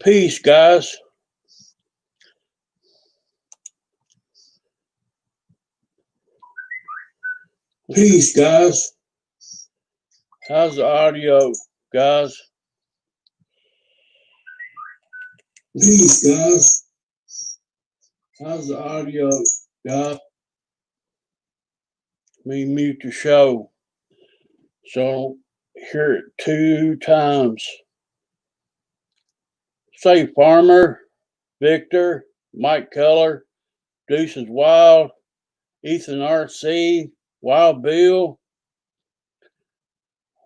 Peace, guys. Peace, guys. How's the audio, guys? Peace, guys. How's the audio, guys? Let me mute the show so I don't hear it 2 times. Say Farmer, Victor, Mike Keller, Deuces Wild, Ethan RC, Wild Bill.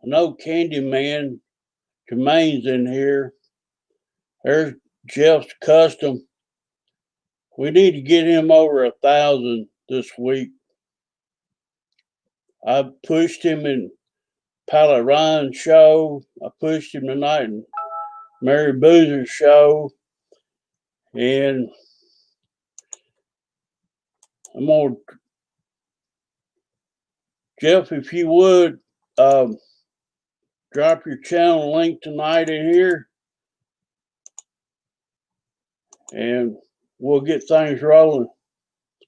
I know Candyman, Jermaine's in here. There's Jeff's Custom. We need to get him over 1,000 this week. I pushed him in Pilot Ryan's show. I pushed him tonight in Mary Boozer's show. And I'm going to, Jeff, if you would, drop your channel link tonight in here. And we'll get things rolling.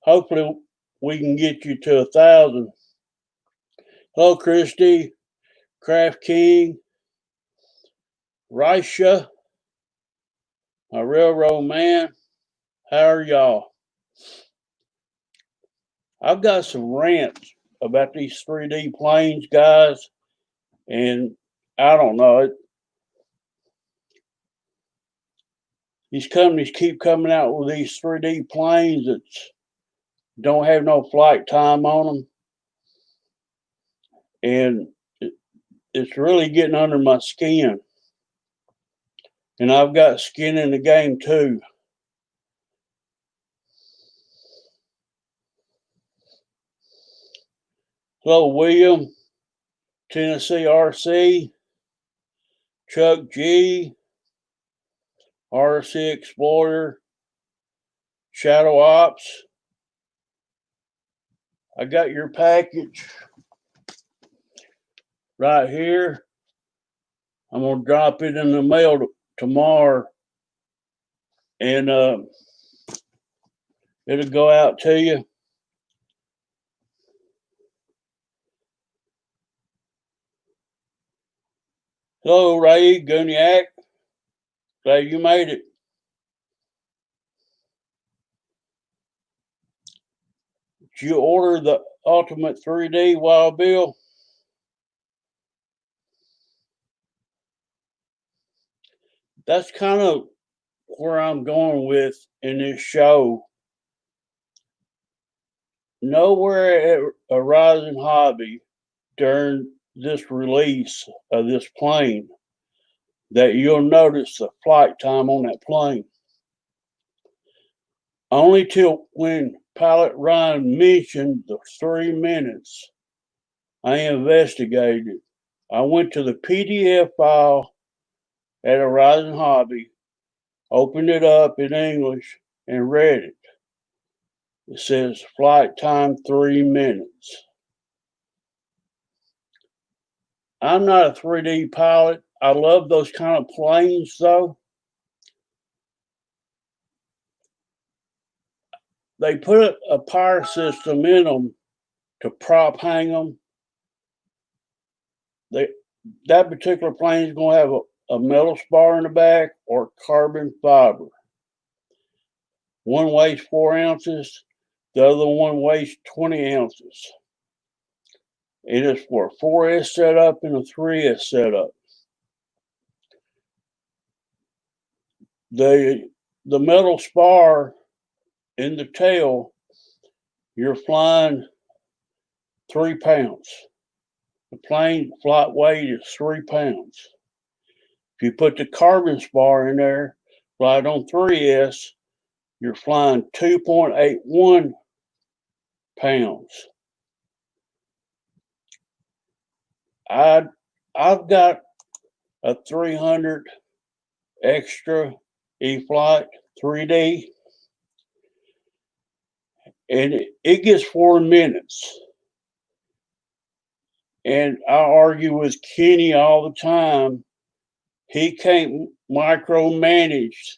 Hopefully we can get you to 1,000. Hello, Christy, Craft King, Risha, my railroad man. How are y'all? I've got some rants about these 3D planes, guys, and I don't know. These companies keep coming out with these 3D planes that don't have no flight time on them. And it's really getting under my skin. And I've got skin in the game too. Hello, William, Tennessee RC, Chuck G, RC Explorer, Shadow Ops. I got your package right here. I'm going to drop it in the mail tomorrow, and it'll go out to you. Hello, Ray Guniak. Glad you made it. Did you order the Ultimate 3D, Wild Bill? That's kind of where I'm going with in this show. Nowhere at Horizon Hobby during this release of this plane that you'll notice the flight time on that plane. Only till when Pilot Ryan mentioned the 3 minutes, I investigated. I went to the PDF file at Horizon Hobby, opened it up in English, and read it. It says flight time 3 minutes. I'm not a 3D pilot. I love those kind of planes, though. They put a power system in them to prop hang them. That particular plane is going to have a metal spar in the back or carbon fiber. One weighs 4 ounces. The other one weighs 20 ounces. It is for a 4S setup and a 3S setup. The metal spar in the tail, you're flying 3 pounds. The plane flight weight is 3 pounds. If you put the carbon spar in there, flight on 3S, you're flying 2.81 pounds. I've got a 300 extra E-Flight 3D, and it gets 4 minutes. And I argue with Kenny all the time. He can't micromanage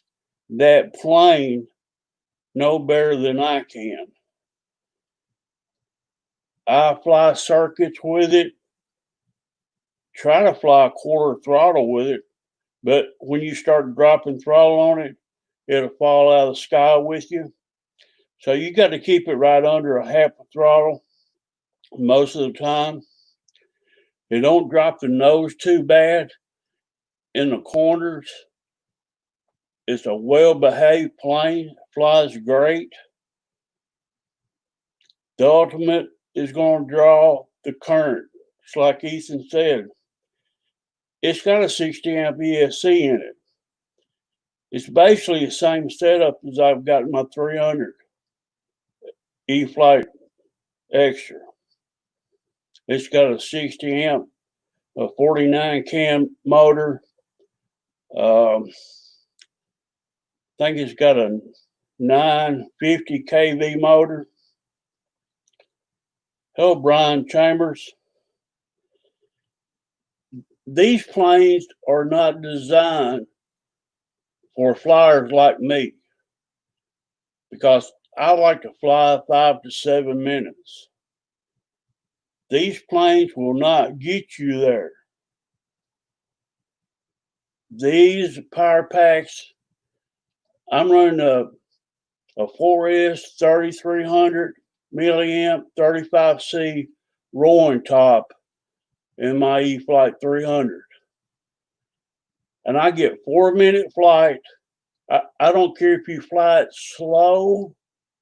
that plane no better than I can. I fly circuits with it, try to fly a quarter throttle with it, but when you start dropping throttle on it, it'll fall out of the sky with you. So you got to keep it right under a half a throttle most of the time. It don't drop the nose too bad in the corners. It's a well-behaved plane, flies great. The ultimate is going to draw the current. It's like Ethan said. It's got a 60 amp ESC in it. It's basically the same setup as I've got in my 300 E-Flight Extra. It's got a 60 amp, a 49 cam motor. I think it's got a 950 kV motor. Hello, Brian Chambers. These planes are not designed for flyers like me because I like to fly 5 to 7 minutes. These planes will not get you there. These power packs, I'm running a 4S 3300 milliamp 35C rolling top in my E-Flight 300. And I get 4-minute flight. I don't care if you fly it slow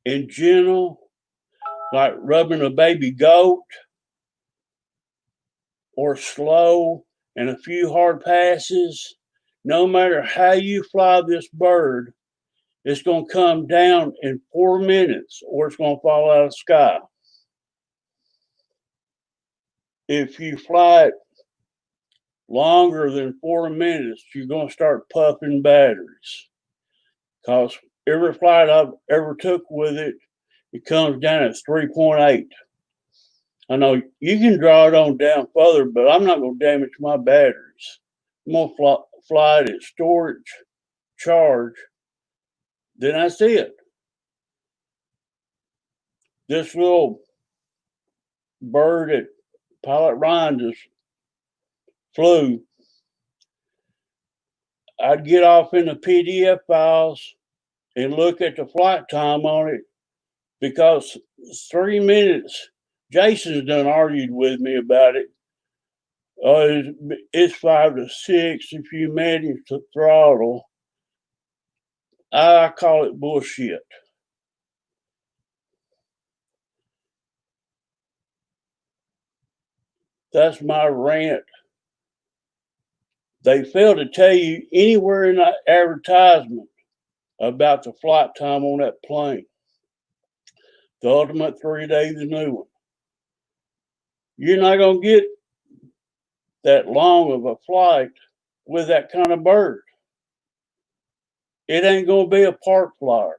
and gentle, like rubbing a baby goat, or slow and a few hard passes. No matter how you fly this bird, it's going to come down in 4 minutes or it's going to fall out of the sky. If you fly it longer than 4 minutes, you're going to start puffing batteries. Because every flight I've ever took with it, it comes down at 3.8. I know you can draw it on down further, but I'm not going to damage my batteries. I'm going to fly it at storage, charge, then that's it. This little bird that Pilot Ryan just flew, I'd get off in the PDF files and look at the flight time on it because 3 minutes, Jason's done argued with me about it. It's 5 to 6 if you manage to throttle. I call it bullshit. That's my rant. They fail to tell you anywhere in that advertisement about the flight time on that plane. The Ultimate 3D, the new one. You're not going to get that long of a flight with that kind of bird. It ain't going to be a park flyer.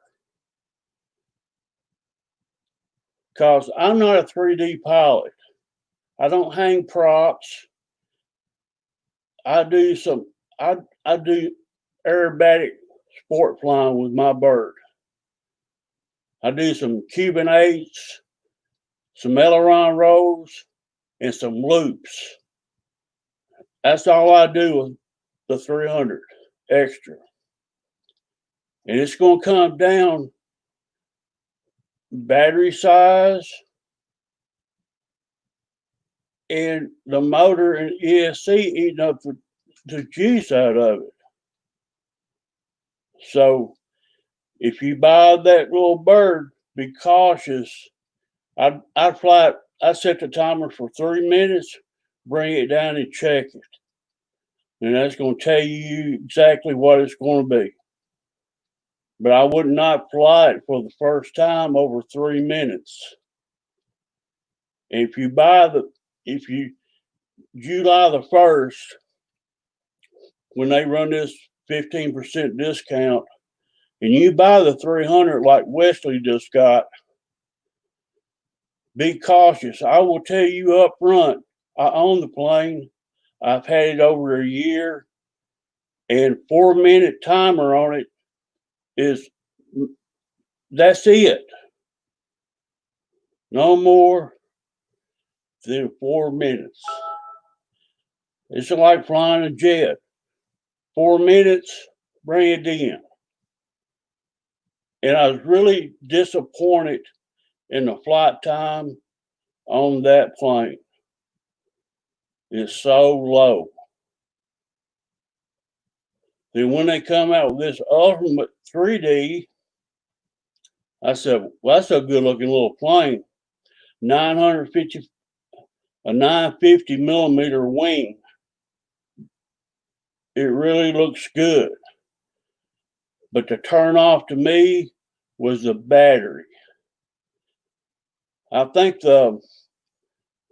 Because I'm not a 3D pilot. I don't hang props. I do aerobatic sport flying with my bird. I do some Cuban 8s, some aileron rolls, and some loops. That's all I do with the 300 Extra. And it's going to come down battery size and the motor and ESC eating up the juice out of it. So if you buy that little bird, be cautious. I set the timer for 3 minutes, bring it down and check it. And that's going to tell you exactly what it's going to be. But I would not fly it for the first time over 3 minutes. And if you July the 1st, when they run this 15% discount, and you buy the 300 like Wesley just got, be cautious. I will tell you up front, I own the plane. I've had it over a year. and 4-minute timer on it that's it. No more than 4 minutes. It's like flying a jet. 4 minutes, bring it in. And I was really disappointed in the flight time on that plane. It's so low. Then when they come out with this Ultimate 3D, I said, well, that's a good looking little plane. A 950 millimeter wing. It really looks good. But the turn off to me was the battery. I think the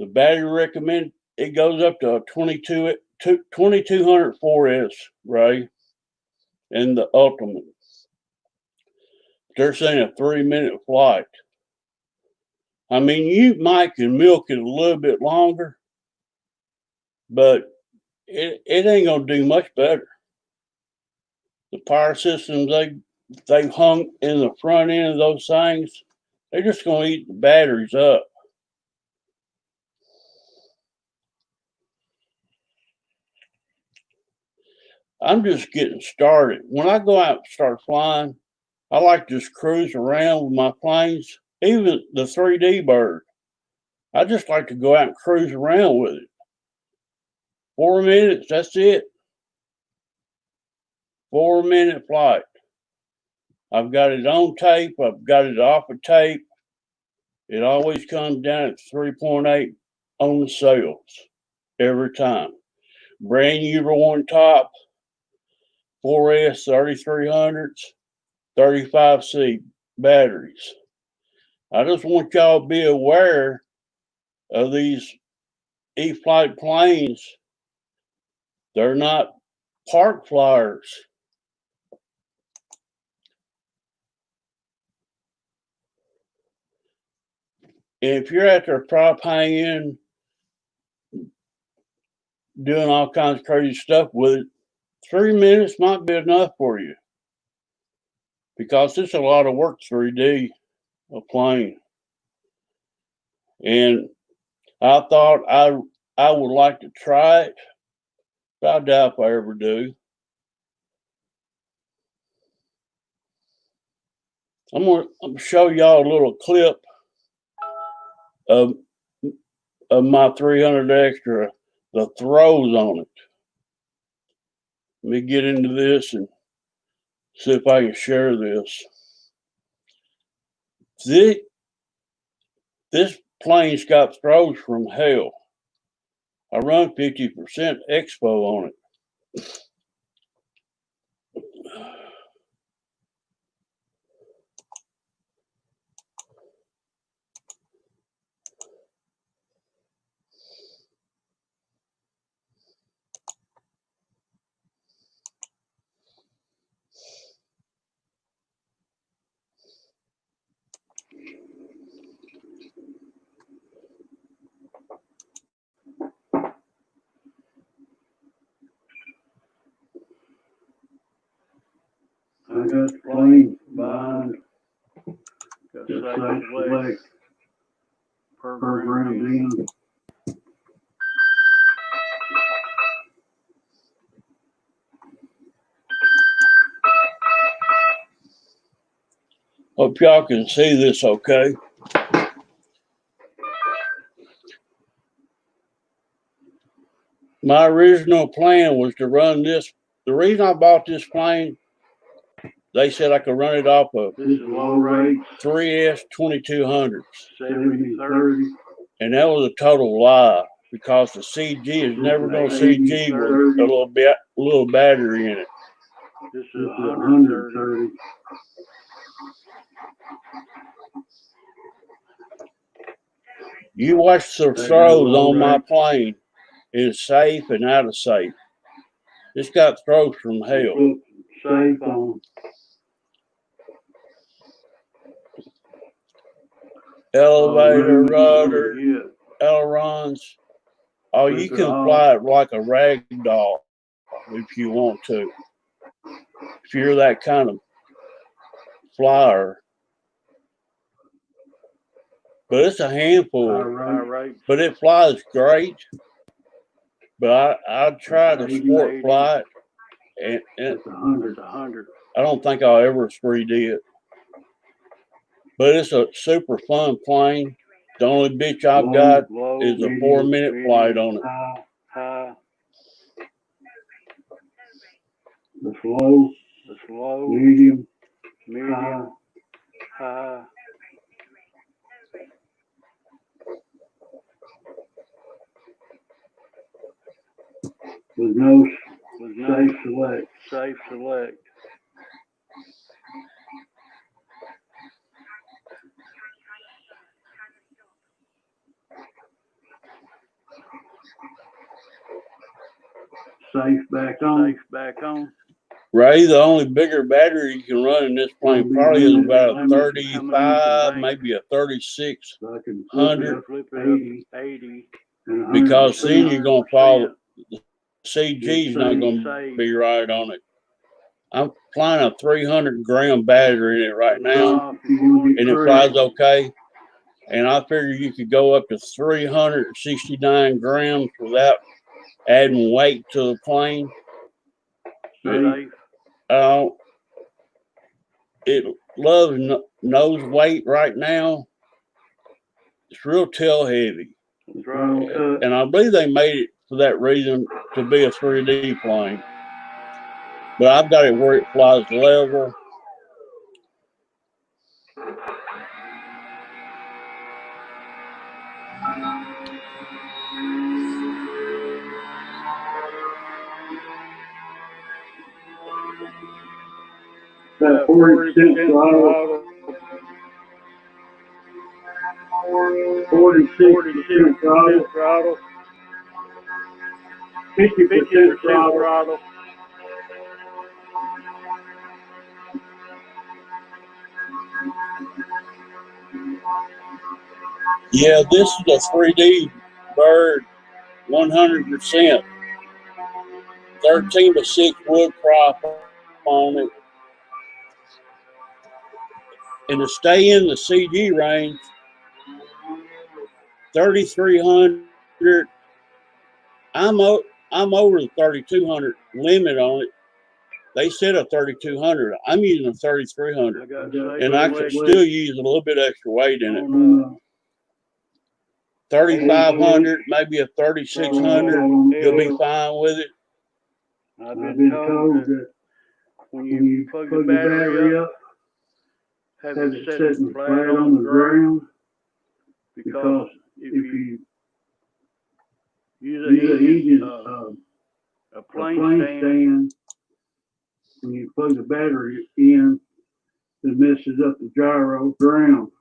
battery recommended, it goes up to a 2200 4S, Ray, and the Ultimate. They're saying a 3-minute flight. I mean, you might can milk it a little bit longer, but it ain't gonna do much better. The power systems they hung in the front end of those things, they're just gonna eat the batteries up. I'm just getting started. When I go out and start flying, I like to just cruise around with my planes, even the 3D bird. I just like to go out and cruise around with it. 4 minutes, that's it. 4-minute flight. I've got it on tape. I've got it off of tape. It always comes down at 3.8 on the sales every time. Brand new one top, 4S 3300s, 35C batteries. I just want y'all to be aware of these E-Flight planes. They're not park flyers. And if you're out there prop hanging, doing all kinds of crazy stuff with it, 3 minutes might be enough for you. Because it's a lot of work, 3D, a plane. And I thought I would like to try it, but I doubt if I ever do. I'm gonna show y'all a little clip of my 300 extra, the throws on it. Let me get into this and see if I can share this. This plane's got throws from hell. I run 50% expo on it. I got the plane behind. Got select programmed in. Hope y'all can see this okay. My original plan was to run this. The reason I bought this plane, they said I could run it off of This is low rate 3S 2200s. 70-30. And that was a total lie because the CG is never going to CG with a little battery in it. This is 130. You watch the throws on my plane. It's safe and out of safe. It's got throws from hell. Safe on. Elevator, rudder, ailerons. Oh, you can fly it like a rag doll if you want to. if you're that kind of flyer. But it's a handful. High rate. But it flies great. But I tried to sport fly it, and It's 100. I don't think I'll ever 3D it. But it's a super fun plane. The only bitch I've got is a 4-minute flight on it. High. The slow, medium, high. With no safe select. Safe back on. Ray, the only bigger battery you can run in this plane probably is about a 35, maybe a 3600. Flip it up 80. Because then you're going to fall. The CG's not going to be right on it. I'm flying a 300-gram battery in it right now, and it flies okay. And I figure you could go up to 369 grams without adding weight to the plane. It loves nose weight right now. It's real tail heavy. And I believe they made it for that reason, to be a 3D plane. But I've got it where it flies level. That 40% throttle. 46% throttle. 50% throttle. Yeah, this is a 3D bird, 100%. 13-6 wood crop on it. And to stay in the CG range, 3,300. I'm over the 3,200 limit on it. They said a 3,200. I'm using a 3,300, and I could still use a little bit extra weight in it. 3,500, maybe a 3,600. You'll be fine with it. I've been told that when you plug the battery up, have it sitting flat on the ground, because if you use a plane stand, when you plug the battery in, it messes up the gyro ground,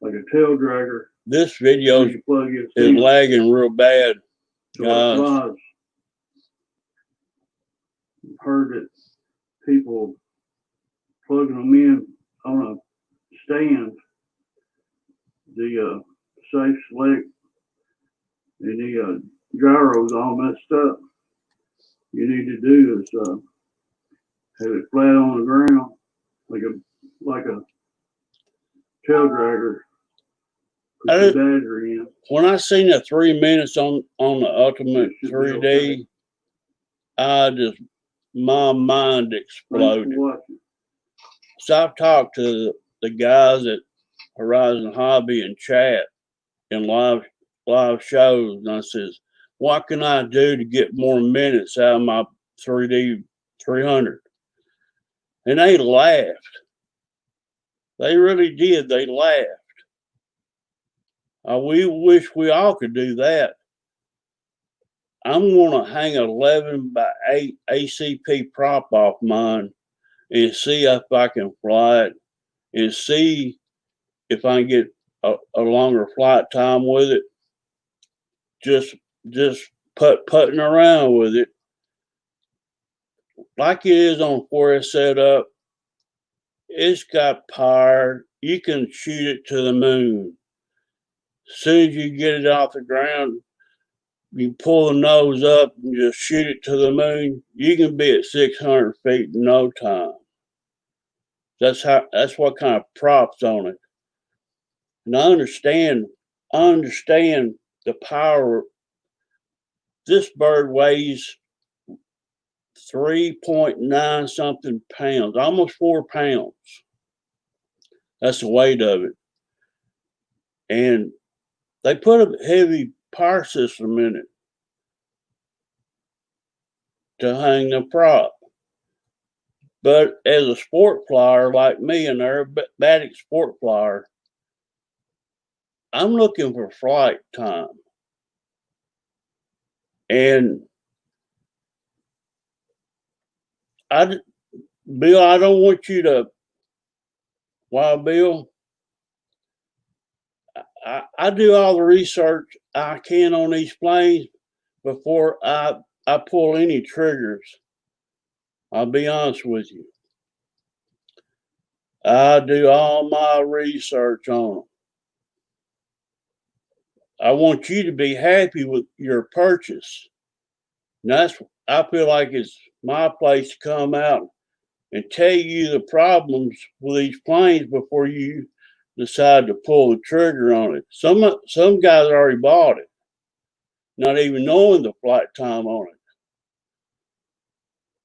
like a tail dragger. This video is lagging real bad, guys. I've heard that people plugging them in on a stand, the safe select and the gyro's all messed up. You need to do is have it flat on the ground, like a tail dragger. Put the battery in. When I seen the 3 minutes on the Ultimate 3D, my mind exploded. So I've talked to the guys at Horizon Hobby and chat and live shows, and I says, what can I do to get more minutes out of my 3D 300? And they laughed. They really did. They laughed. We wish we all could do that. I'm going to hang an 11x8 ACP prop off mine and see if I can fly it and see if I can get a longer flight time with it. Just putting around with it like it is on 4S setup. It's got power. You can shoot it to the moon. As soon as you get it off the ground, you pull the nose up and just shoot it to the moon, you can be at 600 feet in no time. That's what kind of props on it. And I understand the power. This bird weighs 3.9 something pounds, almost 4 pounds. That's the weight of it. And they put a heavy power system in it to hang the prop. But as a sport flyer like me, an aerobatic sport flyer, I'm looking for flight time. And Bill, I don't want you to, Wild Bill, I do all the research I can on these planes before I pull any triggers. I'll be honest with you. I do all my research on them. I want you to be happy with your purchase. And I feel like it's my place to come out and tell you the problems with these planes before you decide to pull the trigger on it. Some guys already bought it, not even knowing the flight time on it.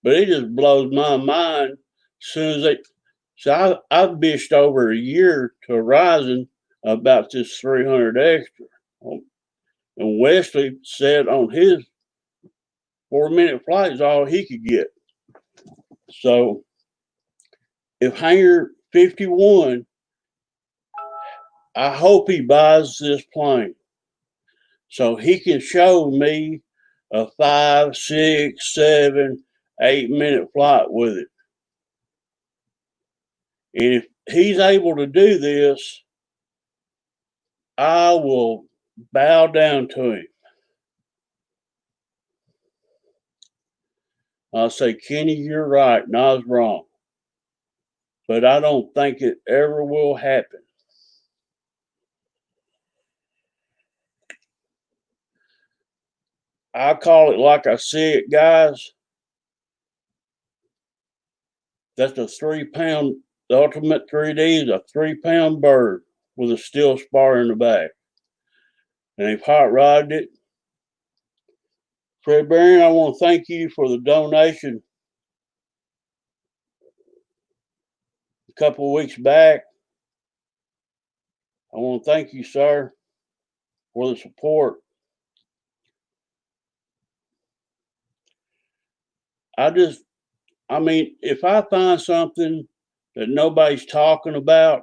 But it just blows my mind as soon as so I've bitched over a year to Horizon about this 300 extra. And Wesley said on his 4-minute flight is all he could get. So if Hangar 51, I hope he buys this plane so he can show me a 5, 6, 7, 8-minute flight with it. And if he's able to do this, I will bow down to him. I'll say, Kenny, you're right, and I was wrong. But I don't think it ever will happen. I call it like I see it, guys. That's a 3-pound, the Ultimate 3D is a 3-pound bird with a steel spar in the back. And they've hot rodded it. Fred Barron, I want to thank you for the donation a couple of weeks back. I want to thank you, sir, for the support. If I find something that nobody's talking about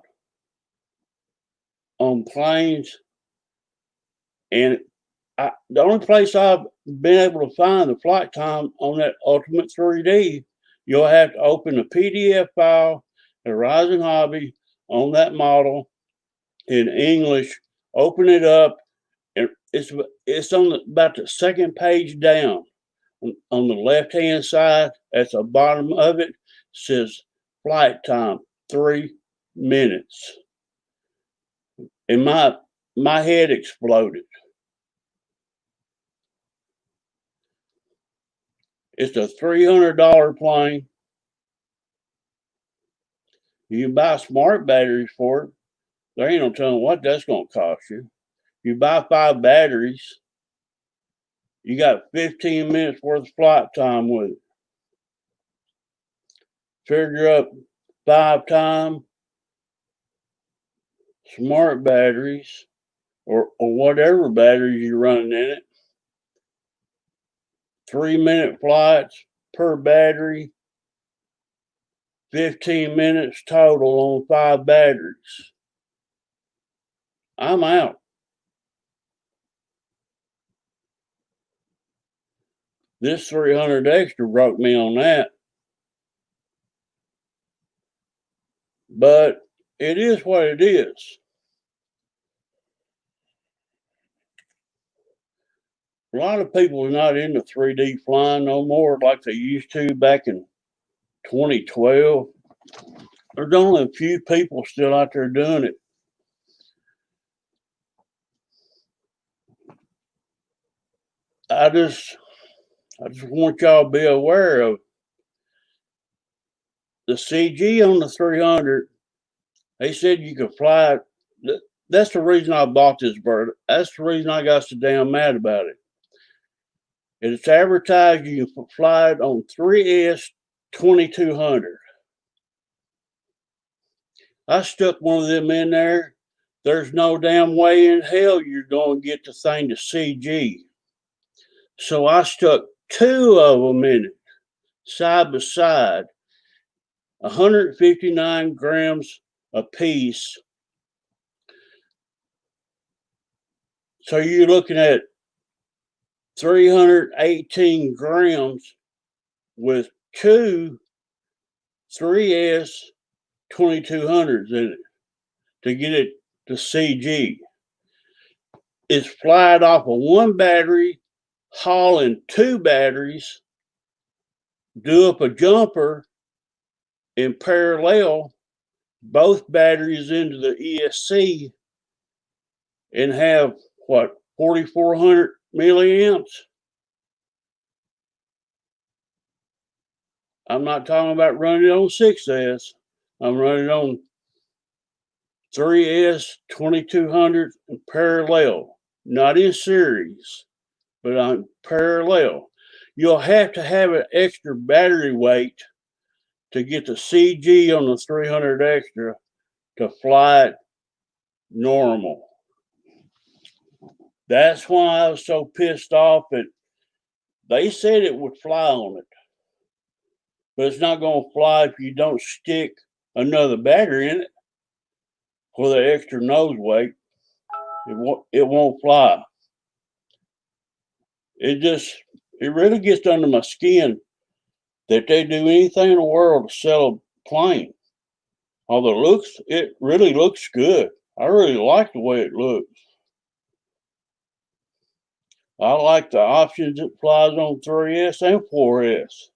on planes, and the only place I've been able to find the flight time on that Ultimate 3D, you'll have to open a PDF file at Horizon Hobby on that model in English, open it up, and it's on about the second page down. On the left-hand side, at the bottom of it, says flight time, 3 minutes. And my head exploded. It's a $300 plane. You can buy smart batteries for it. There ain't no telling what that's going to cost you. You buy 5 batteries, you got 15 minutes worth of flight time with it. Figure up 5 times smart batteries or whatever batteries you're running in it. 3-minute flights per battery, 15 minutes total on 5 batteries. I'm out. This 300 extra broke me on that. But it is what it is. A lot of people are not into 3D flying no more like they used to back in 2012. There's only a few people still out there doing it. I just want y'all to be aware of the CG on the 300. They said you could fly it. That's the reason I bought this bird. That's the reason I got so damn mad about it. It's advertised you can fly it on 3S 2200. I stuck one of them in there. There's no damn way in hell you're going to get the thing to CG. So I stuck two of them in it, side by side, 159 grams a piece. So you're looking at 318 grams with two 3S 2200s in it to get it to CG. It's flied off of one battery, hauling two batteries, do up a jumper in parallel, both batteries into the ESC, and have what, 4,400 milliamps? I'm not talking about running it on 6S. I'm running on 3S 2200 in parallel, not in series, but on parallel. You'll have to have an extra battery weight to get the CG on the 300 extra to fly it normal. That's why I was so pissed off that they said it would fly on it, but it's not going to fly if you don't stick another battery in it for the extra nose weight. It won't fly. It really gets under my skin that they do anything in the world to sell a plane. Although it really looks good. I really like the way it looks. I like the options it flies on 3S and 4S.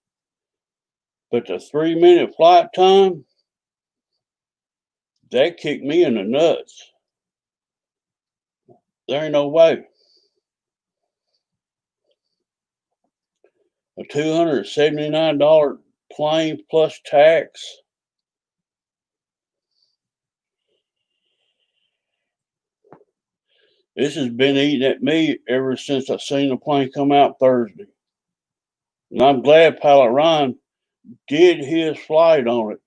But the 3-minute flight time, that kicked me in the nuts. There ain't no way. A $279 plane plus tax. This has been eating at me ever since I seen the plane come out Thursday. And I'm glad Pilot Ryan did his flight on it.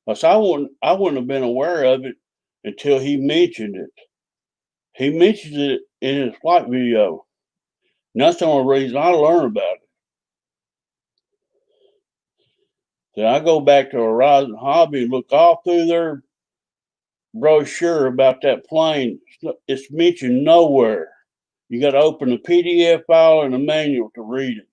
Because I wouldn't have been aware of it until he mentioned it. He mentions it in his flight video. And that's the only reason I learned about it. Then I go back to Horizon Hobby and look all through their brochure about that plane. It's mentioned nowhere. You got to open the PDF file and the manual to read it.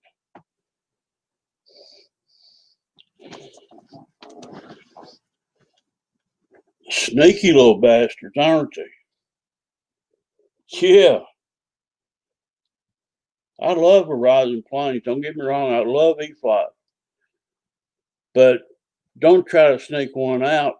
Sneaky little bastards, aren't they? Yeah. I love Horizon planes. Don't get me wrong. I love E-Flight. But don't try to sneak one out.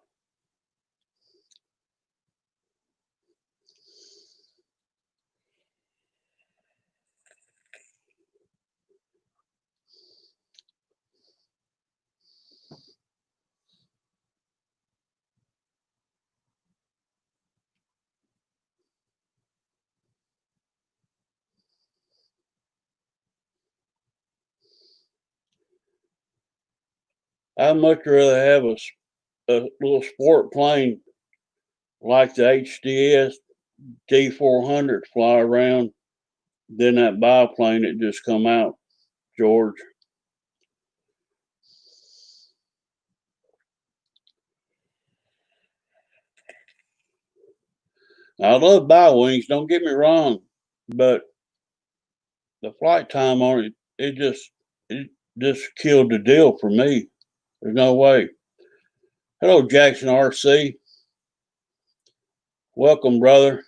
I'd much rather have a little sport plane like the HDS D400 fly around than that biplane that just come out, George. I love bi-wings, don't get me wrong, but the flight time on it, it just killed the deal for me. There's no way. Hello, Jackson RC. Welcome, brother.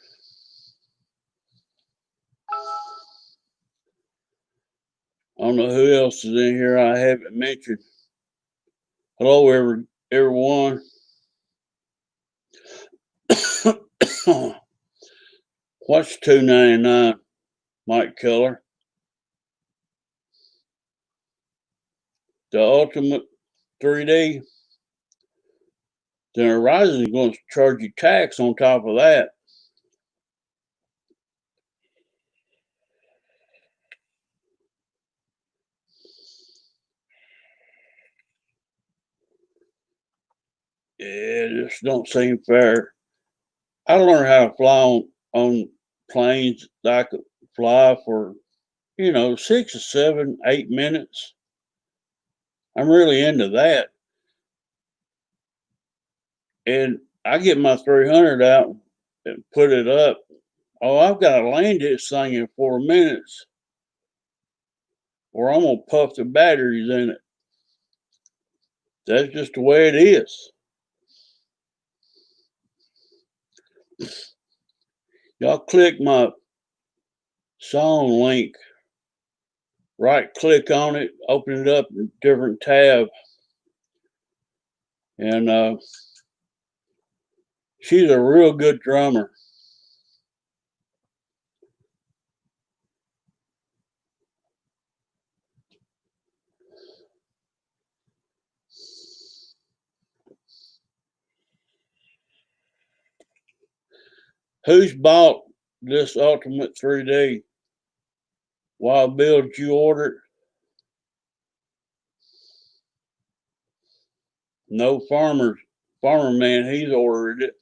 I don't know who else is in here I haven't mentioned. Hello, everyone. What's $2.99, Mike Keller? the ultimate 3D, then Horizon is going to charge you tax on top of that. It just don't seem fair. I learned how to fly on planes that I could fly for, 6 or 7, 8 minutes. I'm really into that. And I get my 300 out and put it up. Oh, I've got to land this thing in 4 minutes, or I'm going to puff the batteries in it. That's just the way it is. Y'all click my song link, right click on it, open it up in a different tab. And she's a real good drummer. Who's bought this Ultimate 3D? Wild Bill, did you order it? No, Farmer Man, he's ordered it.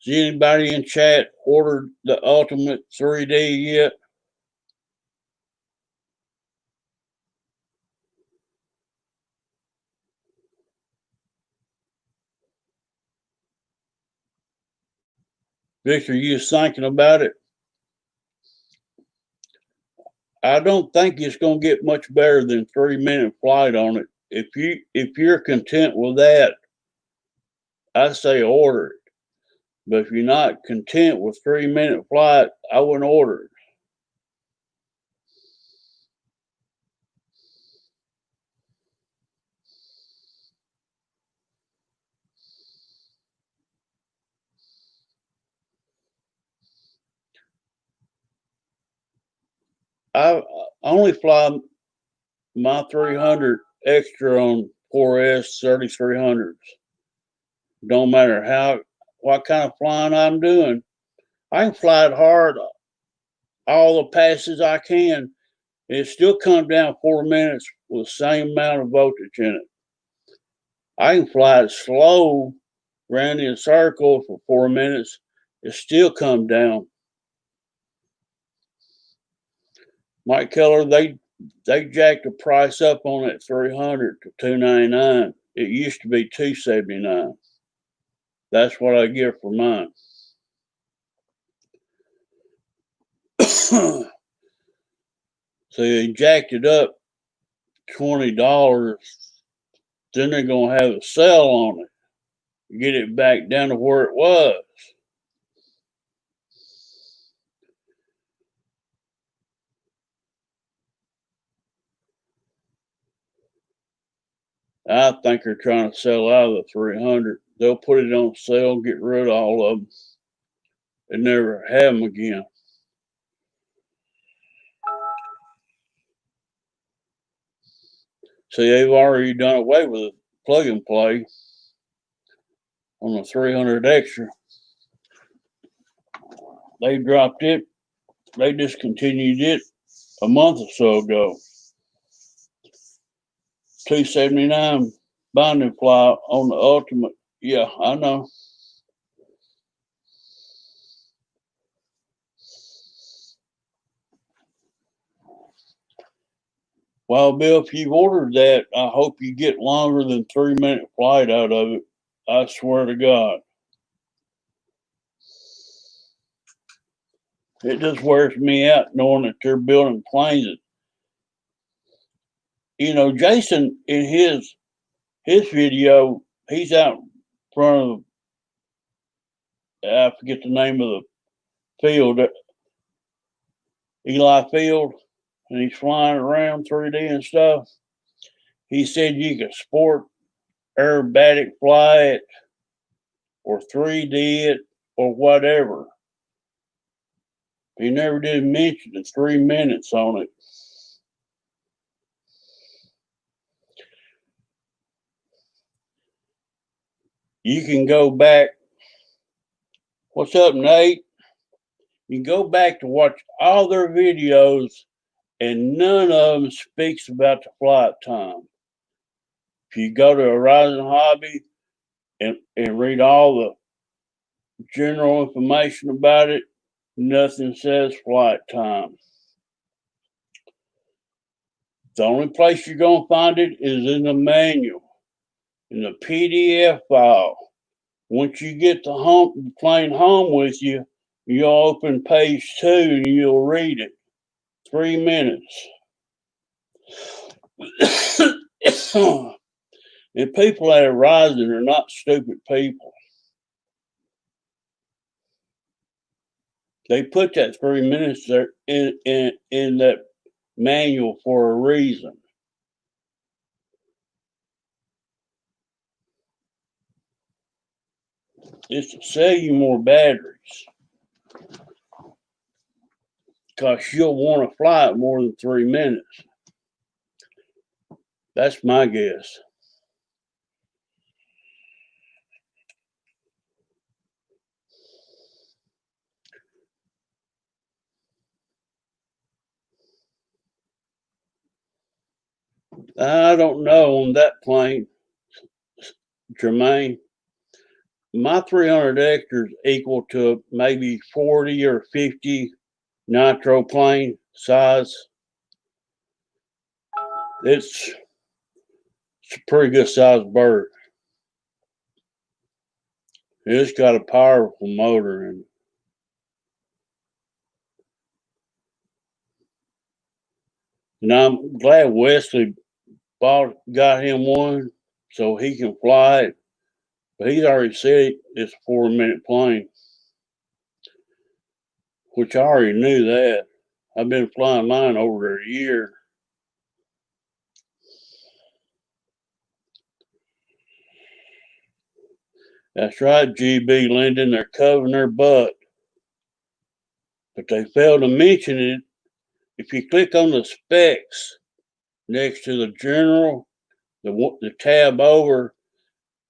Has anybody in chat ordered the Ultimate 3D yet? Victor, you just thinking about it? I don't think it's going to get much better than 3-minute flight on it. If you're content with that, I say order it. But if you're not content with 3-minute flight, I wouldn't order it. I only fly my 300 extra on 4S 3300s. Don't matter what kind of flying I'm doing. I can fly it hard, all the passes I can, and it still comes down 4 minutes with the same amount of voltage in it. I can fly it slow, round in a circle for 4 minutes. It still comes down. Mike Keller, they jacked the price up on that 300 to $299. It used to be $279. That's what I get for mine. So they jacked it up $20. Then they're gonna have a sale on it, get it back down to where it was. I think they're trying to sell out of the 300. They'll put it on sale, get rid of all of them, and never have them again. See, they've already done away with the plug and play on the 300 extra. They dropped it. They discontinued it a month or so ago. $279 binding fly on the Ultimate. Yeah, I know. Well, Bill, if you've ordered that, I hope you get longer than 3-minute flight out of it. I swear to God. It just wears me out knowing that they're building planes that, Jason in his video, he's out in front of, I forget the name of the field, Eli Field, and he's flying around 3D and stuff. He said you could sport aerobatic fly it or 3D it or whatever. He never did mention the 3 minutes on it. You can go back. What's up, Nate? You can go back to watch all their videos, and none of them speaks about the flight time. If you go to Horizon Hobby and read all the general information about it, nothing says flight time. The only place you're going to find it is in the manual, in the PDF file. Once you get the plane home with you, you'll open page 2 and you'll read it. 3 minutes. And people at Horizon are not stupid people. They put that 3 minutes there in that manual for a reason. It's to sell you more batteries. Because you'll want to fly it more than 3 minutes. That's my guess. I don't know on that plane, Jermaine. My 300 extras equal to maybe 40 or 50 nitro plane size. It's a pretty good sized bird. It's got a powerful motor in it. And I'm glad Wesley got him one so he can fly it. But he's already said it's a 4-minute plane, which I already knew that. I've been flying mine over a year. That's right, GB Linden. They're covering their butt. But they failed to mention it. If you click on the specs next to the general, the tab over,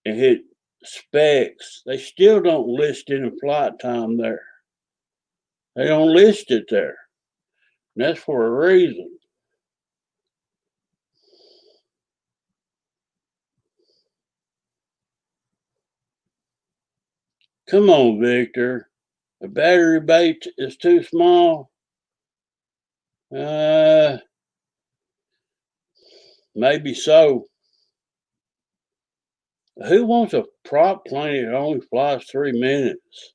and hit specs, they still don't list any flight time there. They don't list it there. And that's for a reason. Come on, Victor. The battery bay is too small. Maybe so. Who wants a prop plane that only flies 3 minutes?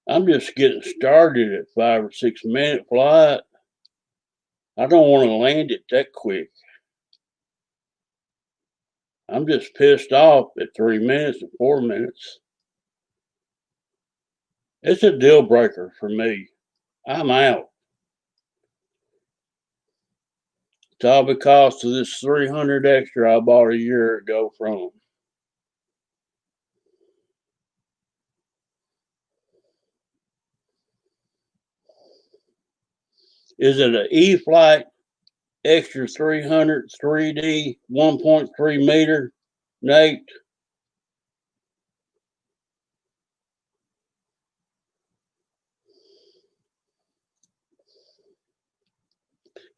I'm just getting started at 5 or 6 minute flight. I don't want to land it that quick. I'm just pissed off at 3 minutes and 4 minutes. It's a deal breaker for me. I'm out. It's all because of this 300 extra I bought a year ago from them. Is it an E-Flight Extra 300 3D 1.3 meter, Nate?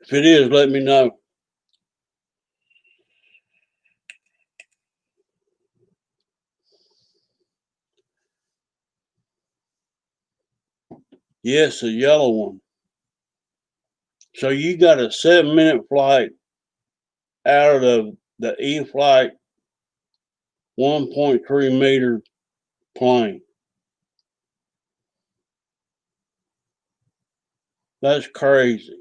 If it is, let me know. Yes, a yellow one. So you got a 7-minute flight out of the E-Flight 1.3 meter plane. That's crazy.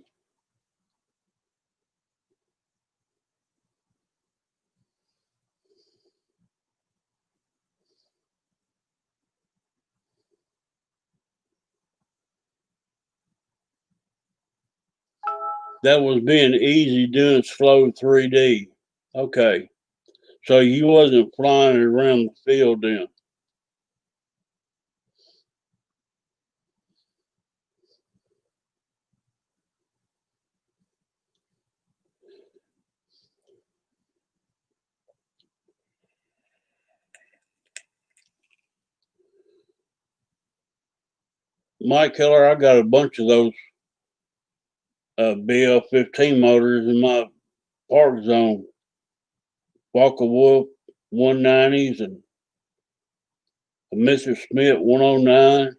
That was being easy doing slow 3D. Okay. So you wasn't flying around the field then. Mike Keller, I got a bunch of those BL-15 motors in my park zone. Walker Wolf 190s and a Mr. Smith 109.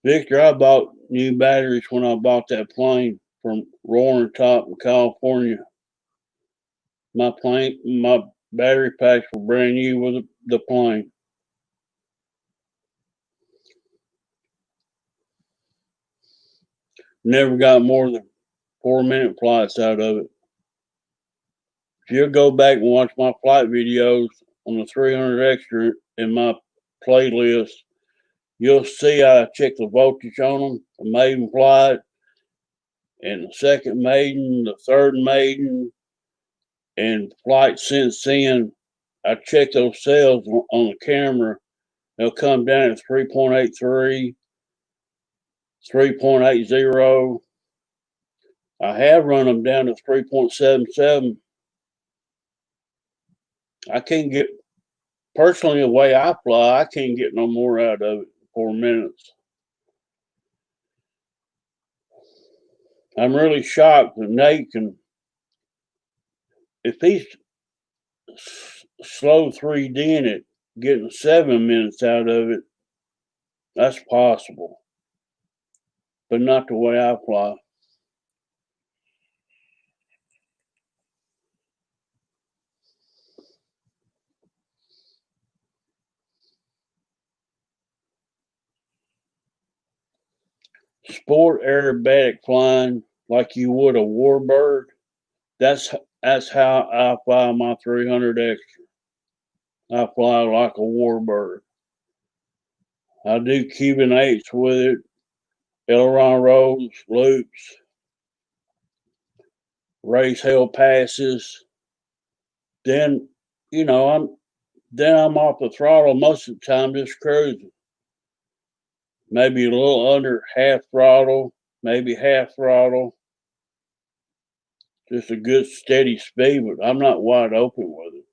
Victor, I bought new batteries when I bought that plane from Roaring Top in California. My battery packs were brand new with the plane. Never got more than 4-minute flights out of it. If you'll go back and watch my flight videos on the 300 extra in my playlist, you'll see I check the voltage on them, the maiden flight, and the second maiden, the third maiden, and flight since then. I check those cells on the camera. They'll come down at 3.83, 3.80. I have run them down to 3.77. I can't get, personally, the way I fly, I can't get no more out of it in 4 minutes. I'm really shocked that Nate can, if he's slow 3D'ing it, getting 7 minutes out of it, that's possible. But not the way I fly. Sport aerobatic flying like you would a warbird. That's how I fly my 300 extra. I fly like a warbird. I do Cuban 8s with it, aileron rolls, loops, raise hell passes. Then, I'm off the throttle most of the time, just cruising. Maybe a little under half throttle, maybe half throttle. Just a good steady speed, but I'm not wide open with it.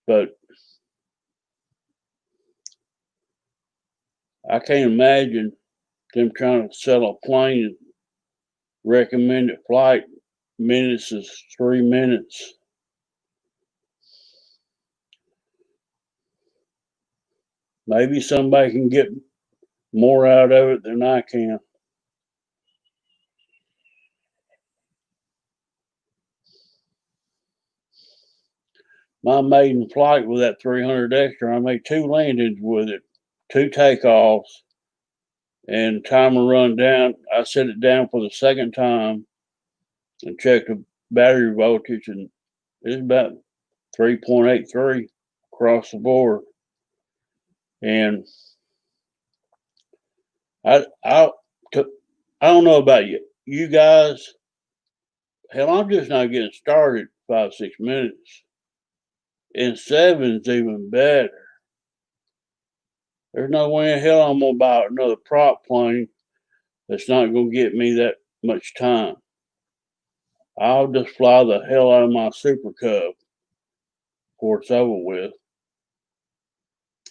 But I can't imagine them trying to sell a plane recommended flight minutes is 3 minutes. Maybe somebody can get more out of it than I can. My maiden flight with that 300 extra, I made 2 landings with it, 2 takeoffs, and timer run down. I set it down for the second time and checked the battery voltage, and it's about 3.83 across the board. And I don't know about you guys. Hell, I'm just not getting started 5-6 minutes. And 7's even better. There's no way in hell I'm gonna buy another prop plane that's not gonna get me that much time. I'll just fly the hell out of my Super Cub before it's over with.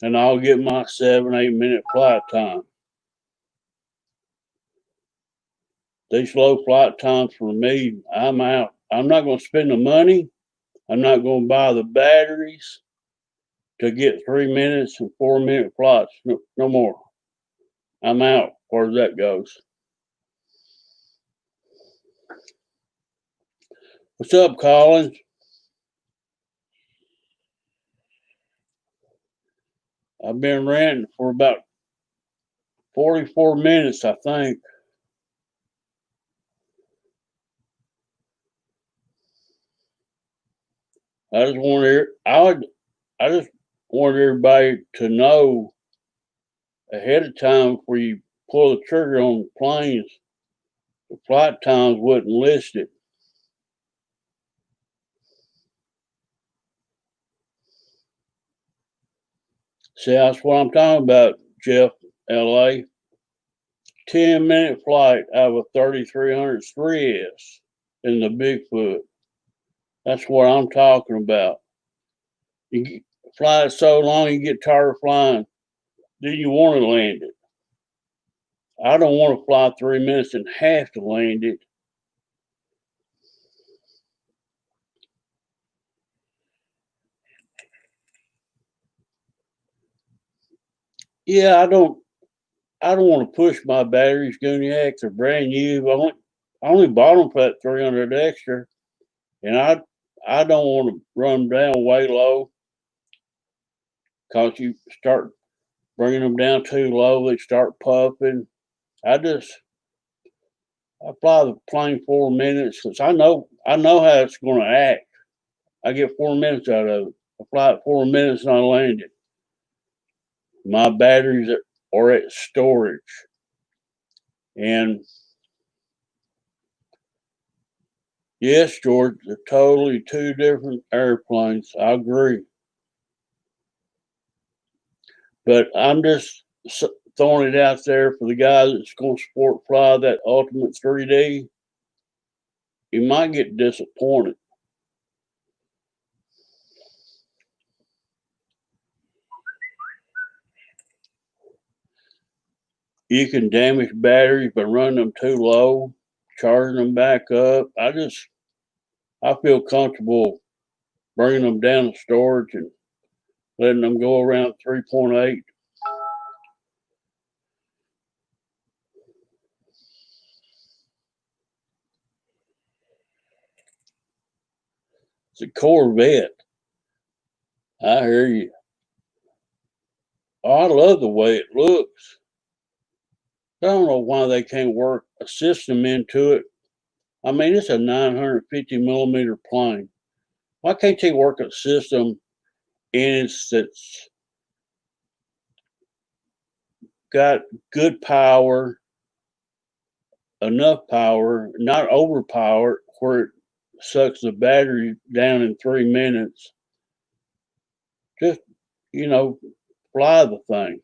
And I'll get my 7-8 minute flight time. These low flight times for me, I'm out. I'm not gonna spend the money. I'm not gonna buy the batteries to get 3 minutes and 4-minute flights. No more. I'm out as far as that goes. What's up, Collins? I've been ranting for about 44 minutes, I think. I just want everybody to know ahead of time before you pull the trigger on planes, the flight times wasn't listed. See, that's what I'm talking about, Jeff, LA. 10-minute flight out of a 3300 3S in the Bigfoot. That's what I'm talking about. Fly it so long you get tired of flying. Do you want to land it? I don't want to fly 3 minutes and have to land it. Yeah, I don't want to push my batteries. Guniacs are brand new. I only bought them for that 300 extra, and I don't want to run them down way low because you start bringing them down too low, they start puffing. I just I fly the plane 4 minutes because I know how it's going to act. I get 4 minutes out of it. I fly it 4 minutes and I land it. My batteries are at storage, and yes, George, they're totally two different airplanes. I agree. But I'm just throwing it out there for the guy that's going to sport fly that Ultimate 3D. You might get disappointed. You can damage batteries by running them too low, charging them back up. I feel comfortable bringing them down to storage and letting them go around 3.8. It's a Corvette. I hear you. Oh, I love the way it looks. I don't know why they can't work a system into it. I mean, it's a 950 millimeter plane. Why can't they work a system in it that's got good power, enough power, not overpowered, where it sucks the battery down in 3 minutes? Just, you know, fly the thing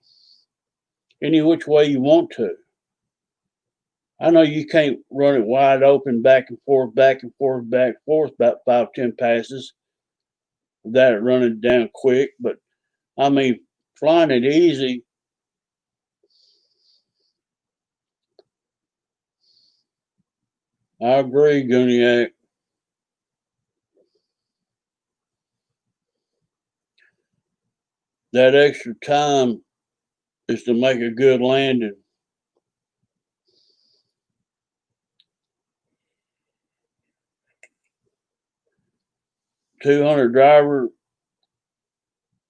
any which way you want to. I know you can't run it wide open, back and forth, back and forth, back and forth, about 5, 10 passes without it running down quick. But I mean, flying it easy. I agree, Guniac. That extra time is to make a good landing. 200 driver,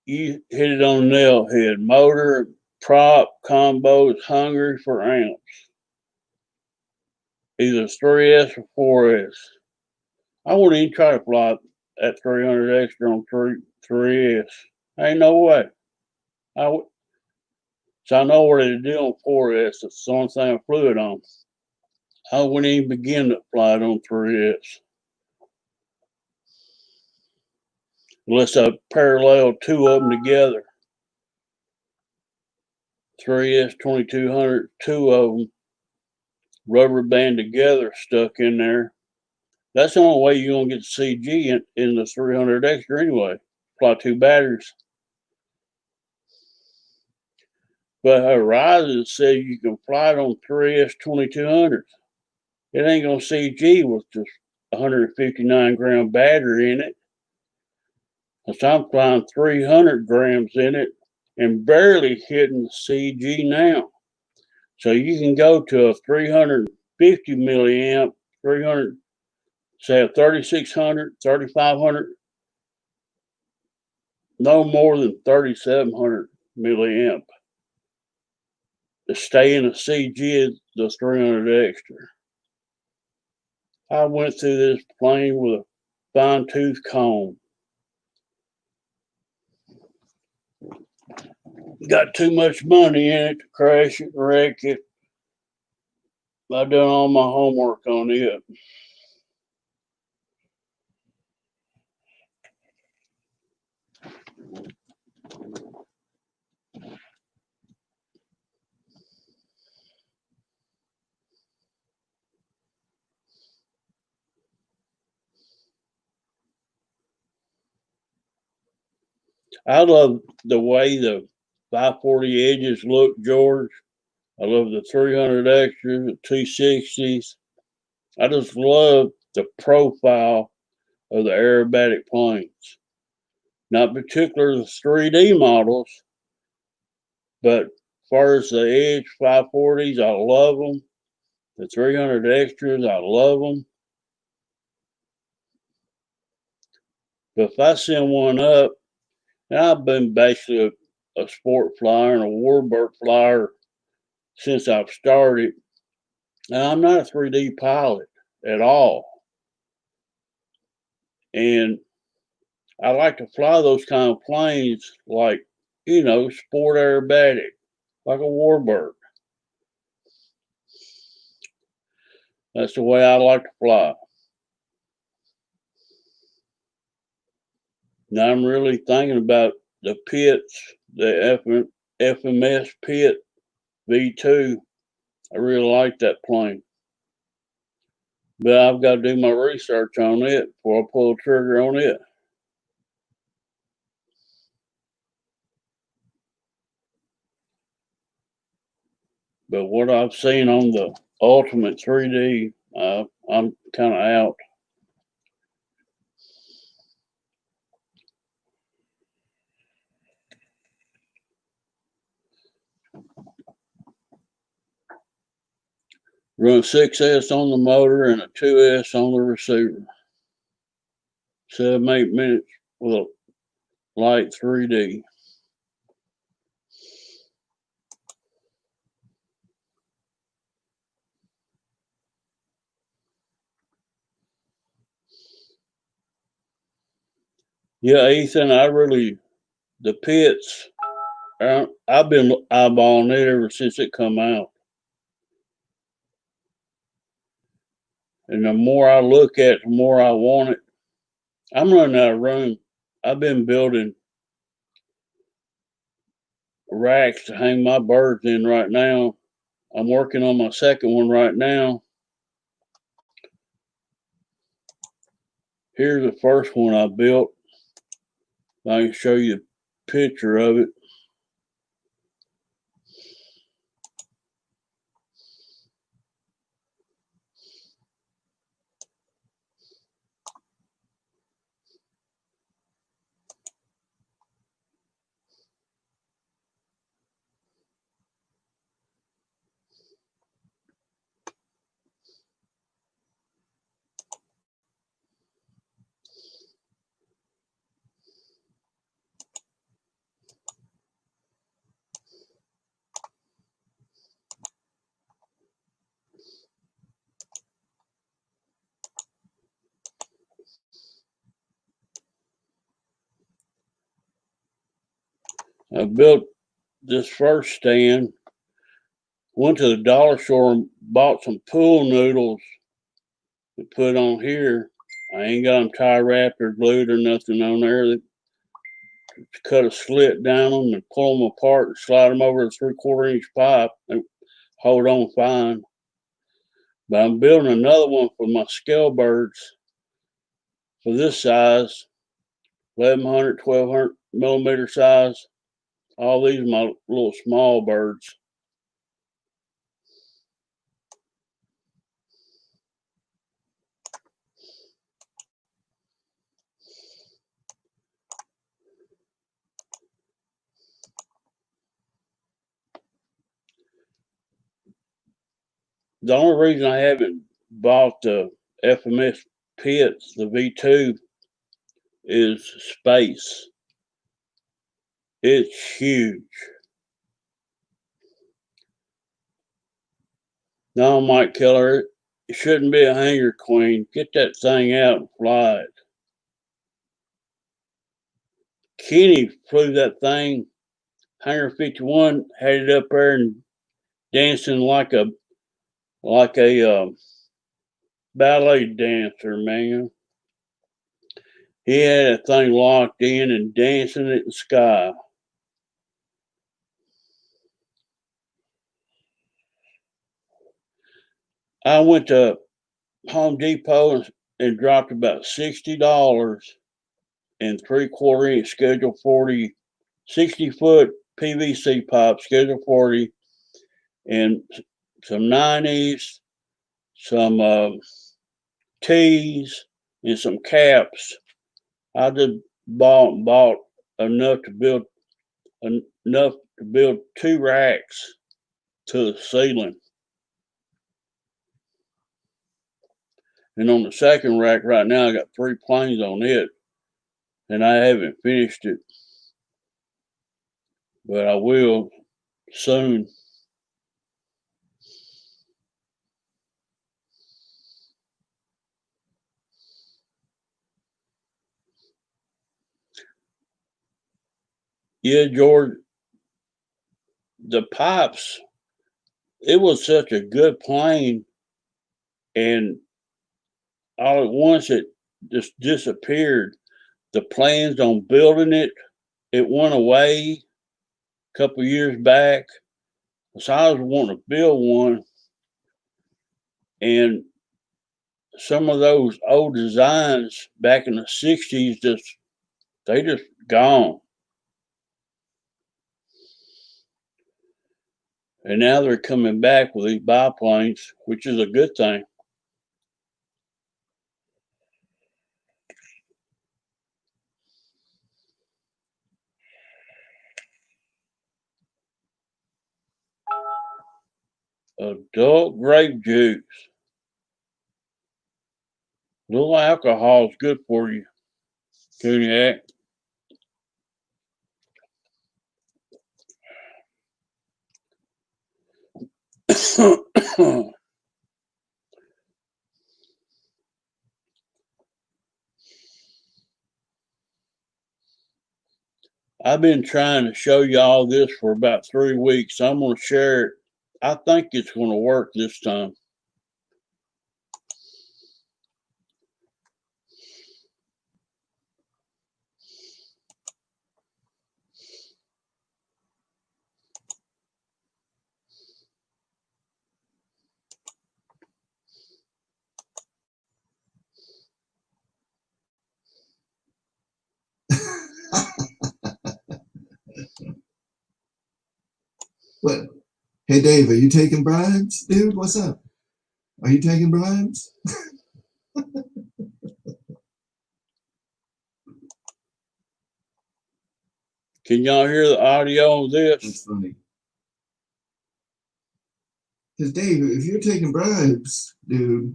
you hit it on the nail head. Motor, prop, combo is hungry for amps. Either 3S or 4S. I wouldn't even try to fly at 300 extra on 3S. Ain't no way. So I know what to do on 4S. It's the only thing I flew it on. I wouldn't even begin to fly it on 3S unless I parallel two of them together. 3S 2200, two of them rubber band together, stuck in there. That's the only way you're gonna get the CG in the 300 extra anyway. Fly two batteries. But Horizon says you can fly it on 3S 2200. It ain't gonna CG with just 159 gram battery in it. So I'm flying 300 grams in it and barely hitting CG now. So you can go to a 350 milliamp, 300, say a 3600, 3500, no more than 3700 milliamp to stay in a CG at the 300 extra. I went through this plane with a fine tooth comb. Got too much money in it to crash it, wreck it. I done all my homework on it. I love the way the 540 edges look, George. I love the 300 extras, the 260s. I just love the profile of the aerobatic planes. Not particularly the 3D models, but as far as the Edge 540s, I love them. The 300 extras, I love them. But if I send one up, and I've been basically a sport flyer and a warbird flyer since I've started, and I'm not a 3D pilot at all. And I like to fly those kind of planes like, sport aerobatic, like a warbird. That's the way I like to fly. Now I'm really thinking about the Pitts, the FMS Pitt V2. I really like that plane. But I've got to do my research on it before I pull the trigger on it. But what I've seen on the Ultimate 3D, I'm kind of out. Run 6S on the motor and a 2S on the receiver. 7-8 minutes with a light 3D. Yeah, Ethan, the Pitts, I've been eyeballing it ever since it come out. And the more I look at it, the more I want it. I'm running out of room. I've been building racks to hang my birds in right now. I'm working on my second one right now. Here's the first one I built. I can show you a picture of it. I built this first stand, went to the dollar store and bought some pool noodles to put on here. I ain't got them tie wrapped or glued or nothing on there. Cut a slit down them and pull them apart and slide them over a 3/4 inch pipe and hold on fine. But I'm building another one for my scale birds for this size, 1100, 1200 millimeter size. All these are my little small birds. The only reason I haven't bought the FMS Pitts, the V2, is space. It's huge. No, Mike Keller, it shouldn't be a hanger queen. Get that thing out and fly it. Kenny flew that thing, Hanger 51, had it up there and dancing like a ballet dancer, man. He had that thing locked in and dancing in the sky. I went to Home Depot and dropped about $60 and 3/4 inch schedule 40, 60-foot PVC pipe, schedule 40, and some 90s, some tees, and some caps. I just bought enough to build 2 racks to the ceiling. And on the second rack right now, I got 3 planes on it, and I haven't finished it, but I will soon. Yeah, George, the pipes, it was such a good plane, and all at once it just disappeared. The plans on building it went away a couple of years back. So I was wanting to build one, and some of those old designs back in the 60s they just gone. And now they're coming back with these biplanes, which is a good thing. Adult grape juice. Little alcohol is good for you, Cognac. I've been trying to show y'all this for about 3 weeks. I'm going to share it. I think it's going to work this time. What? Hey, Dave, are you taking bribes, dude? What's up? Are you taking bribes? Can y'all hear the audio on this? That's funny. Because, Dave, if you're taking bribes, dude,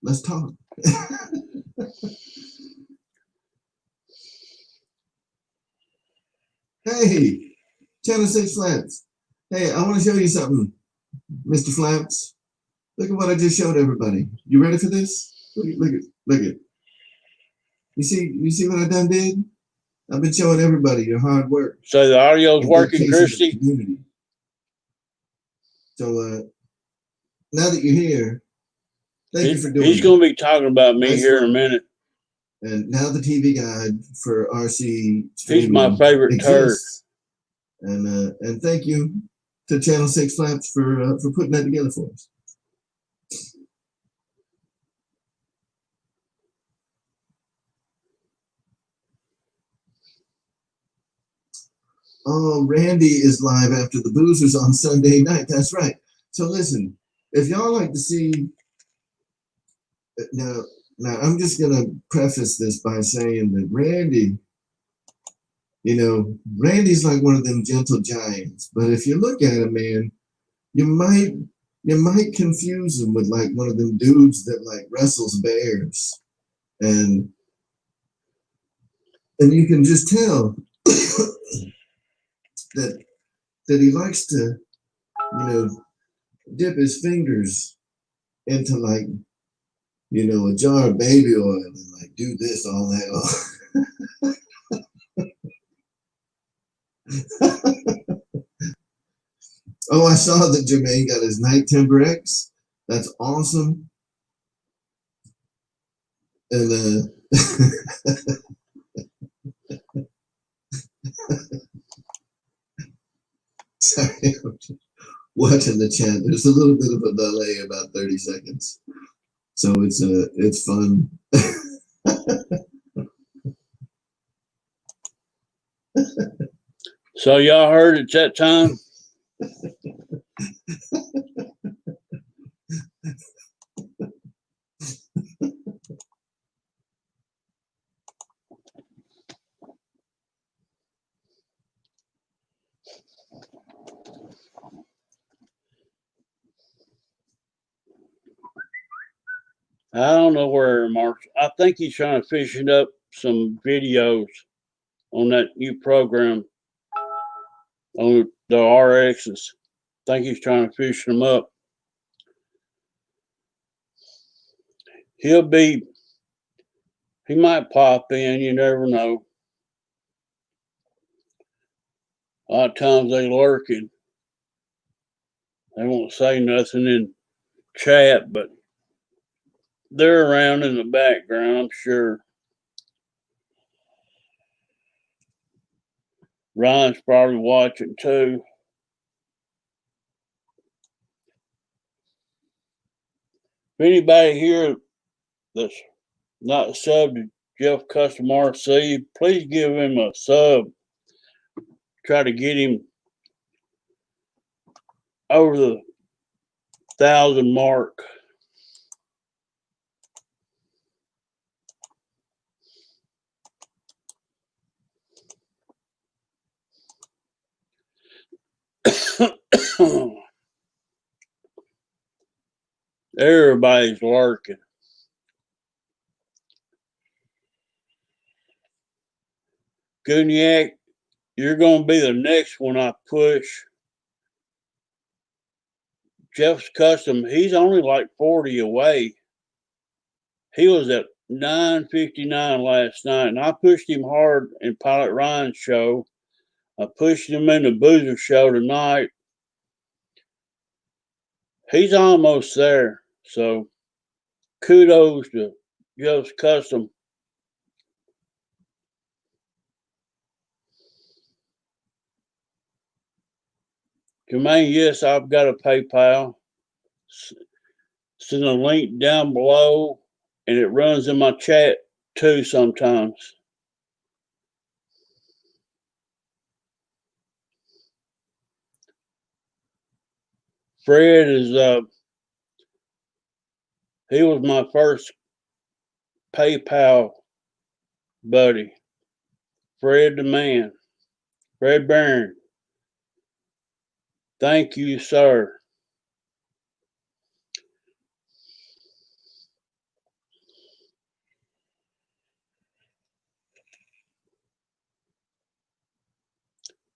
let's talk. Hey, Channel 6 Flaps. Hey, I want to show you something, Mr. Flaps. Look at what I just showed everybody. You ready for this? Look at. You see what I done did? I've been showing everybody your hard work. So the audio's working, Christy? So now that you're here, thank you for doing He's going to be talking about me here in a minute. And now the TV guide for RC. He's my favorite turd. And thank you to Channel 6 Flaps for putting that together for us. Oh, Randy is live after the Boozers on Sunday night. That's right. So listen, if y'all like to see, now I'm just gonna preface this by saying that Randy, Randy's like one of them gentle giants. But if you look at him, man, you might confuse him with like one of them dudes that like wrestles bears, and you can just tell that he likes to, dip his fingers into like, a jar of baby oil and like do this all night long. Oh, I saw that Jermaine got his Night Timber X. That's awesome. And sorry, I'm just watching the chat. There's a little bit of a delay, about 30 seconds. So it's fun. So y'all heard it's that time? I don't know where Mark. I think he's trying to fishing up some videos on that new program on the RXs. I think he's trying to fish them up. He might pop in, you never know. A lot of times they lurking. They won't say nothing in chat, but they're around in the background, I'm sure. Ryan's probably watching too. If anybody here that's not subbed to Jeff Custom RC, please give him a sub. Try to get him over the 1,000 mark. Everybody's lurking. Guniac, you're going to be the next one I push. Jeff's Custom, he's only like 40 away. He was at 959 last night, and I pushed him hard in Pilot Ryan's show. I pushed him in the Boozer show tonight. He's almost there. So kudos to Jeff's Custom. Jermaine, yes, I've got a PayPal. Send a link down below, and it runs in my chat too sometimes. Fred is he was my first PayPal buddy. Fred the man. Fred Barron. Thank you, sir.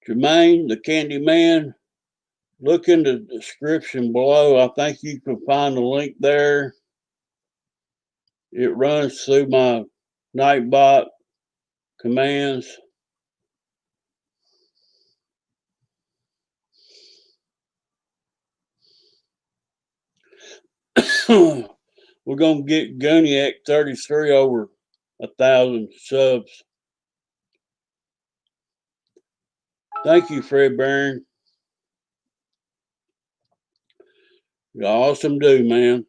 Jermaine, the Candy Man, look in the description below. I think you can find the link there. It runs through my Nightbot commands. We're going to get Guniac 33 over 1,000 subs. Thank you, Fred Barron. You're awesome dude, man.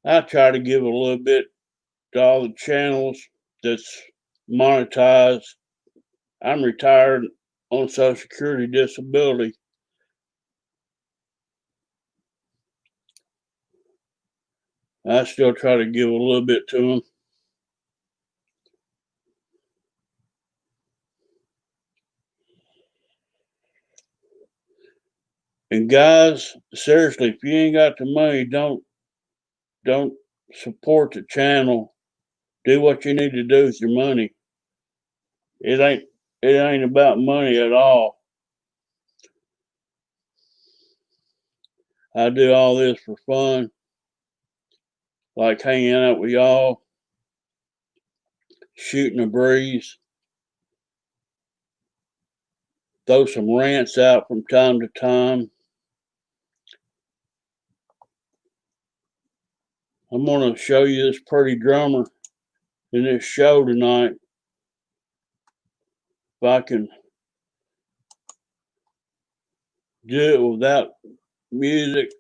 I try to give a little bit to all the channels that's monetized. I'm retired on Social Security disability. I still try to give a little bit to them. And guys, seriously, if you ain't got the money, don't support the channel. Do what you need to do with your money. It ain't about money at all. I do all this for fun, like hanging out with y'all, shooting a breeze, throw some rants out from time to time. I'm going to show you this pretty drummer in this show tonight. If I can do it without music.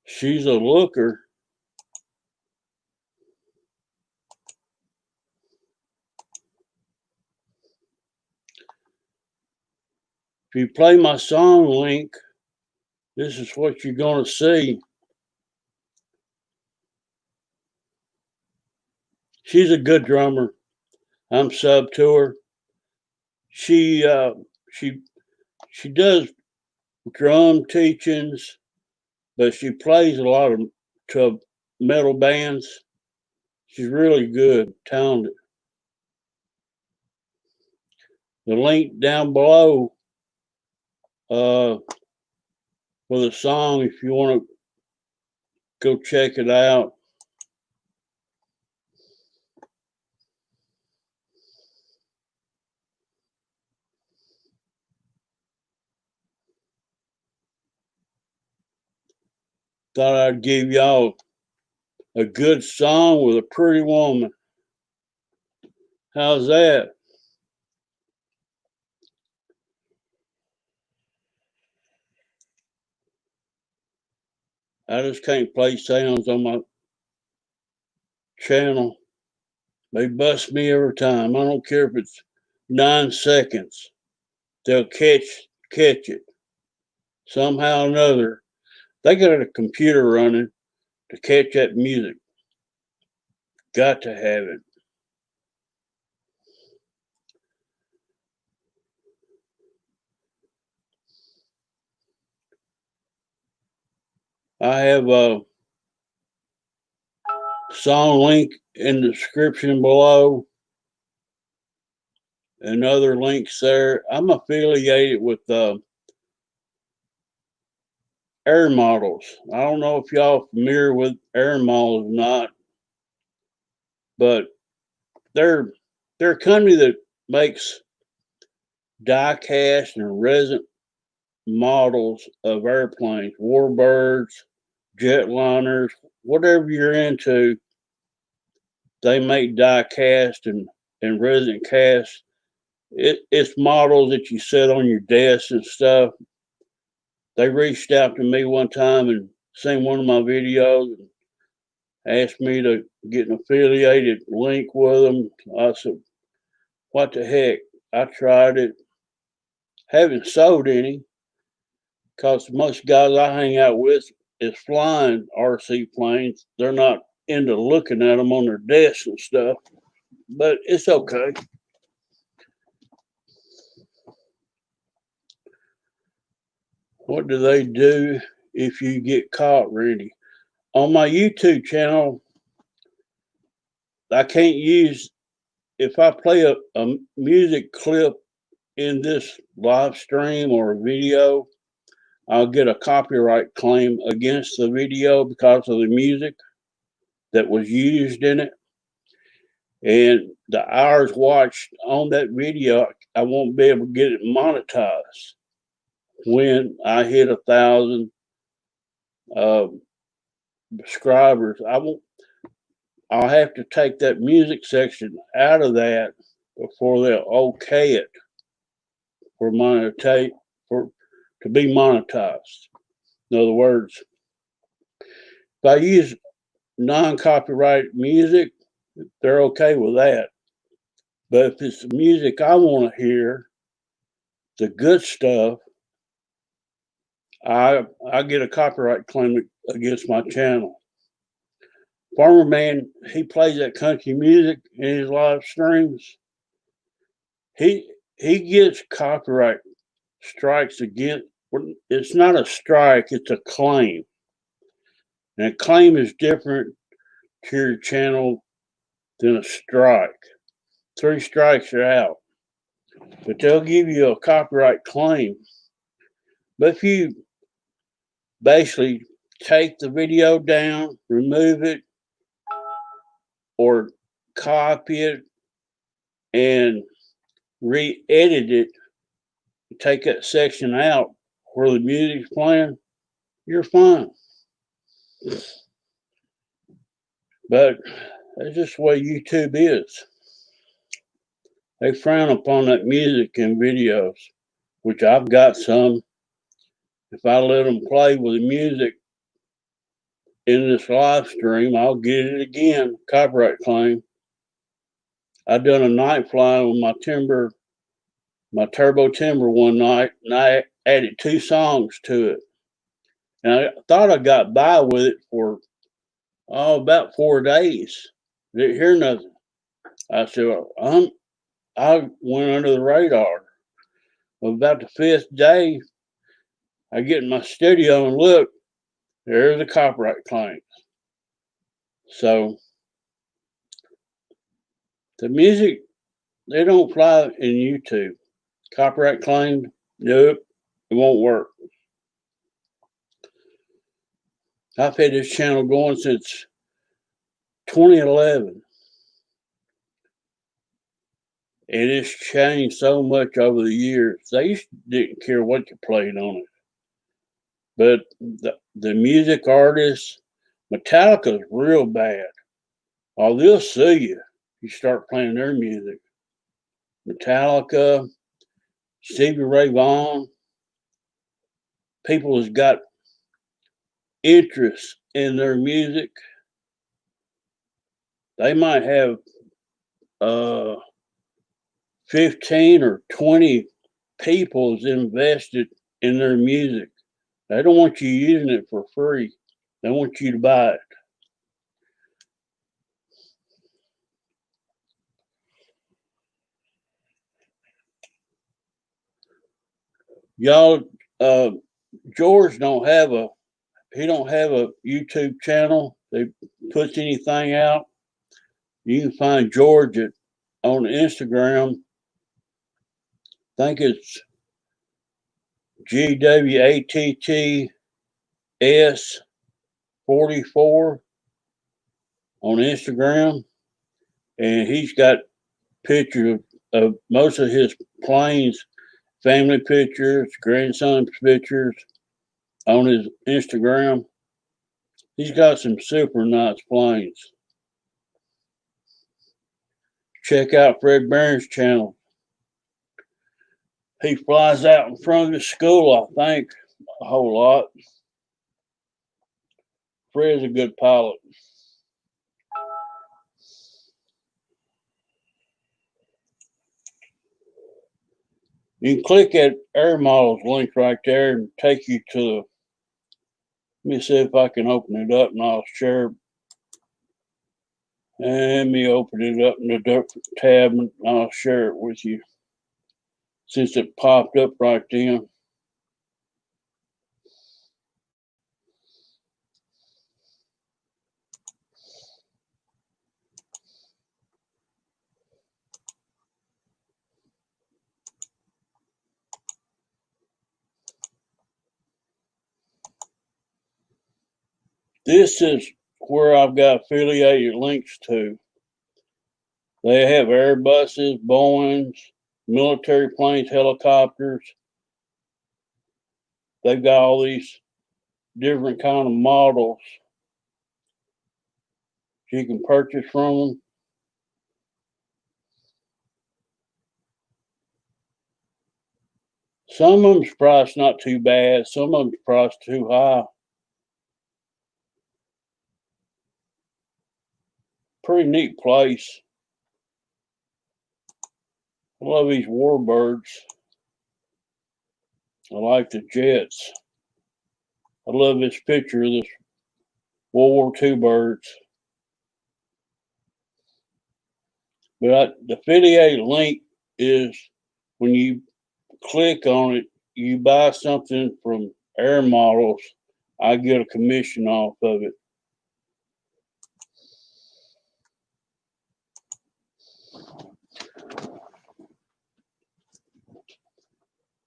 She's a looker. If you play my song link, this is what you're going to see. She's a good drummer. I'm sub to her. She does drum teachings, but she plays a lot to metal bands. She's really good, talented. The link down below for the song, if you want to go check it out. Thought I'd give y'all a good song with a pretty woman. How's that? I just can't play sounds on my channel. They bust me every time. I don't care if it's 9 seconds. They'll catch it somehow or another. They got a computer running to catch that music. Got to have it. I have a song link in the description below and other links there. I'm affiliated with Air Models. I don't know if y'all familiar with Air Models or not, but they're a company that makes die-cast and resin models of airplanes, warbirds, jetliners, whatever you're into. They make die-cast and resin cast. It's models that you set on your desk and stuff. They reached out to me one time and seen one of my videos and asked me to get an affiliated link with them. I said, what the heck? I tried it. Haven't sold any because most guys I hang out with is flying RC planes. They're not into looking at them on their desks and stuff, but it's okay. What do they do if you get caught, Randy? On my YouTube channel, I can't use, if I play a music clip in this live stream or video, I'll get a copyright claim against the video because of the music that was used in it. And the hours watched on that video, I won't be able to get it monetized when I hit 1,000 subscribers. I'll have to take that music section out of that before they'll okay it for to be monetized. In other words, if I use non-copyright music, they're okay with that. But if it's the music I want to hear, the good stuff, I get a copyright claim against my channel. Farmer Man, he plays that country music in his live streams. He gets copyright strikes against. It's not a strike; it's a claim. And a claim is different to your channel than a strike. 3 strikes are out, but they'll give you a copyright claim. But if you basically take the video down, remove it, or copy it and re-edit it, take that section out where the music's playing, you're fine. But that's just the way YouTube is. They frown upon that music in videos, which I've got some. If I let them play with the music in this live stream, I'll get it again, copyright claim. I done a night flying with my timber my turbo timber one night, and I added 2 songs to it. And I thought I got by with it for about 4 days. Didn't hear nothing. I said, well, I went under the radar. Well, about the 5th day, I get in my studio and look, there's a copyright claim. So the music, they don't fly in YouTube. Copyright claimed, nope, it won't work. I've had this channel going since 2011. And it's changed so much over the years. They didn't care what you played on it. But the music artists, Metallica's real bad. Oh, they'll sue you if you start playing their music. Metallica, Stevie Ray Vaughan, people has got interest in their music. They might have 15 or 20 people is invested in their music. They don't want you using it for free. They want you to buy it. Y'all, George don't have a YouTube channel that puts anything out. You can find George on Instagram. I think it's GWATTS44 on Instagram, and he's got pictures of most of his planes, family pictures, grandson's pictures on his Instagram. He's got some super nice planes. Check out Fred Barron's channel. He flies out in front of the school, I think, a whole lot. Fred's a good pilot. You can click that Air Models link right there and take you to the, let me see if I can open it up and I'll share. Let me open it up in the different tab and I'll share it with you since it popped up right then. This is where I've got affiliated links to. They have Airbuses, Boeings, military planes, helicopters. They've got all these different kind of models you can purchase from them. Some of them's priced not too bad. Some of them's priced too high. Pretty neat place. I love these warbirds. I like the jets. I love this picture of this World War II birds. But the affiliate link is when you click on it, you buy something from Air Models, I get a commission off of it.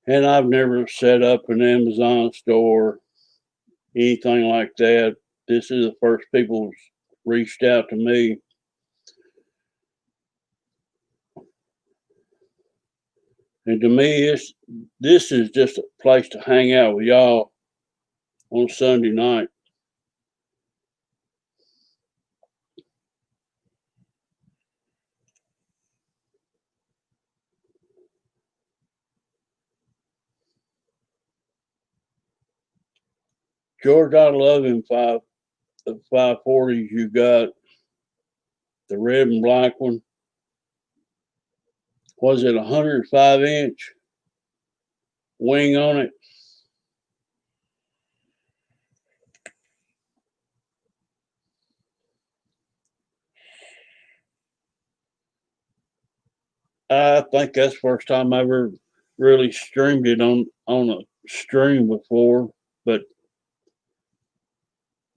And I've never set up an Amazon store, anything like that. This is the first people who's reached out to me. And to me, this is just a place to hang out with y'all on Sunday night. George, I love the 540s you got, the red and black one. Was it 105-inch wing on it? I think that's the first time I ever really streamed it on a stream before, but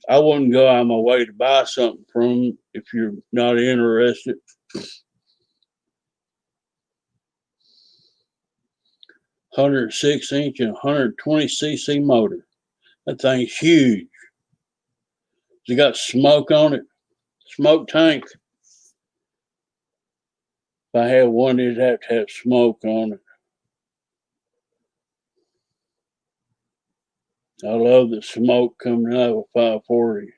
I wouldn't go out of my way to buy something from them if you're not interested. 106-inch and 120cc motor. That thing's huge. It's got smoke on it, smoke tank. If I had one, it'd have to have smoke on it. I love the smoke coming out of a 540.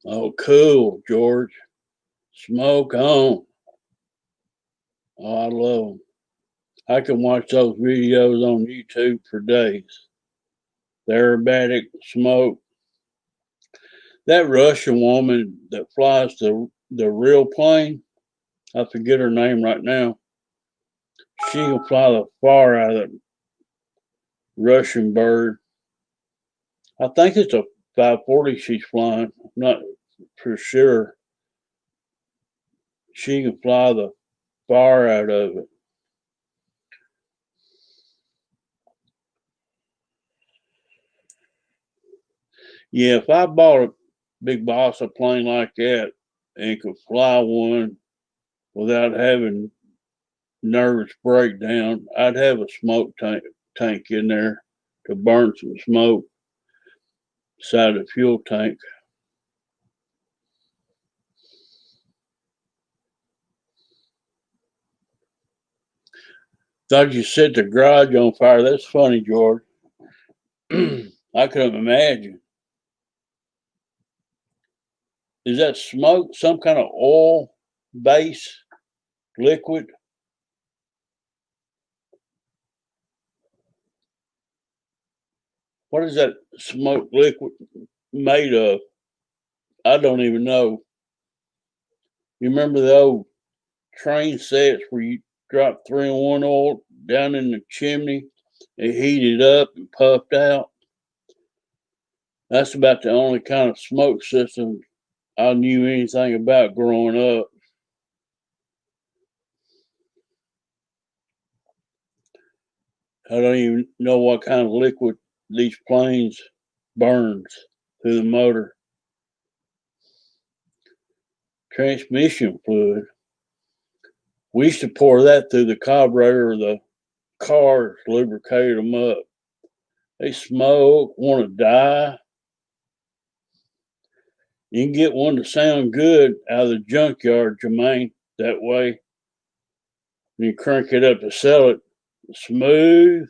Oh, cool, George. Smoke on. Oh, I love them. I can watch those videos on YouTube for days. The aerobatic smoke. That Russian woman that flies the real plane, I forget her name right now. She can fly the far out of that Russian bird. I think it's a 540 she's flying. I'm not for sure. She can fly the far out of it. Yeah, if I bought a big boss a plane like that and could fly one without having nervous breakdown, I'd have a smoke tank in there to burn some smoke beside the fuel tank. Thought you set the garage on fire. That's funny, George. I couldn't imagine. Is that smoke some kind of oil base liquid? What is that smoke liquid made of? I don't even know. You remember the old train sets where you drop 3-in-1 oil down in the chimney, it heated up and puffed out? That's about the only kind of smoke system I knew anything about growing up. I don't even know what kind of liquid these planes burns through the motor. Transmission fluid. We used to pour that through the carburetor of the cars, lubricate them up. They smoke, want to die. You can get one to sound good out of the junkyard, Jermaine, that way. You crank it up to sell it smooth.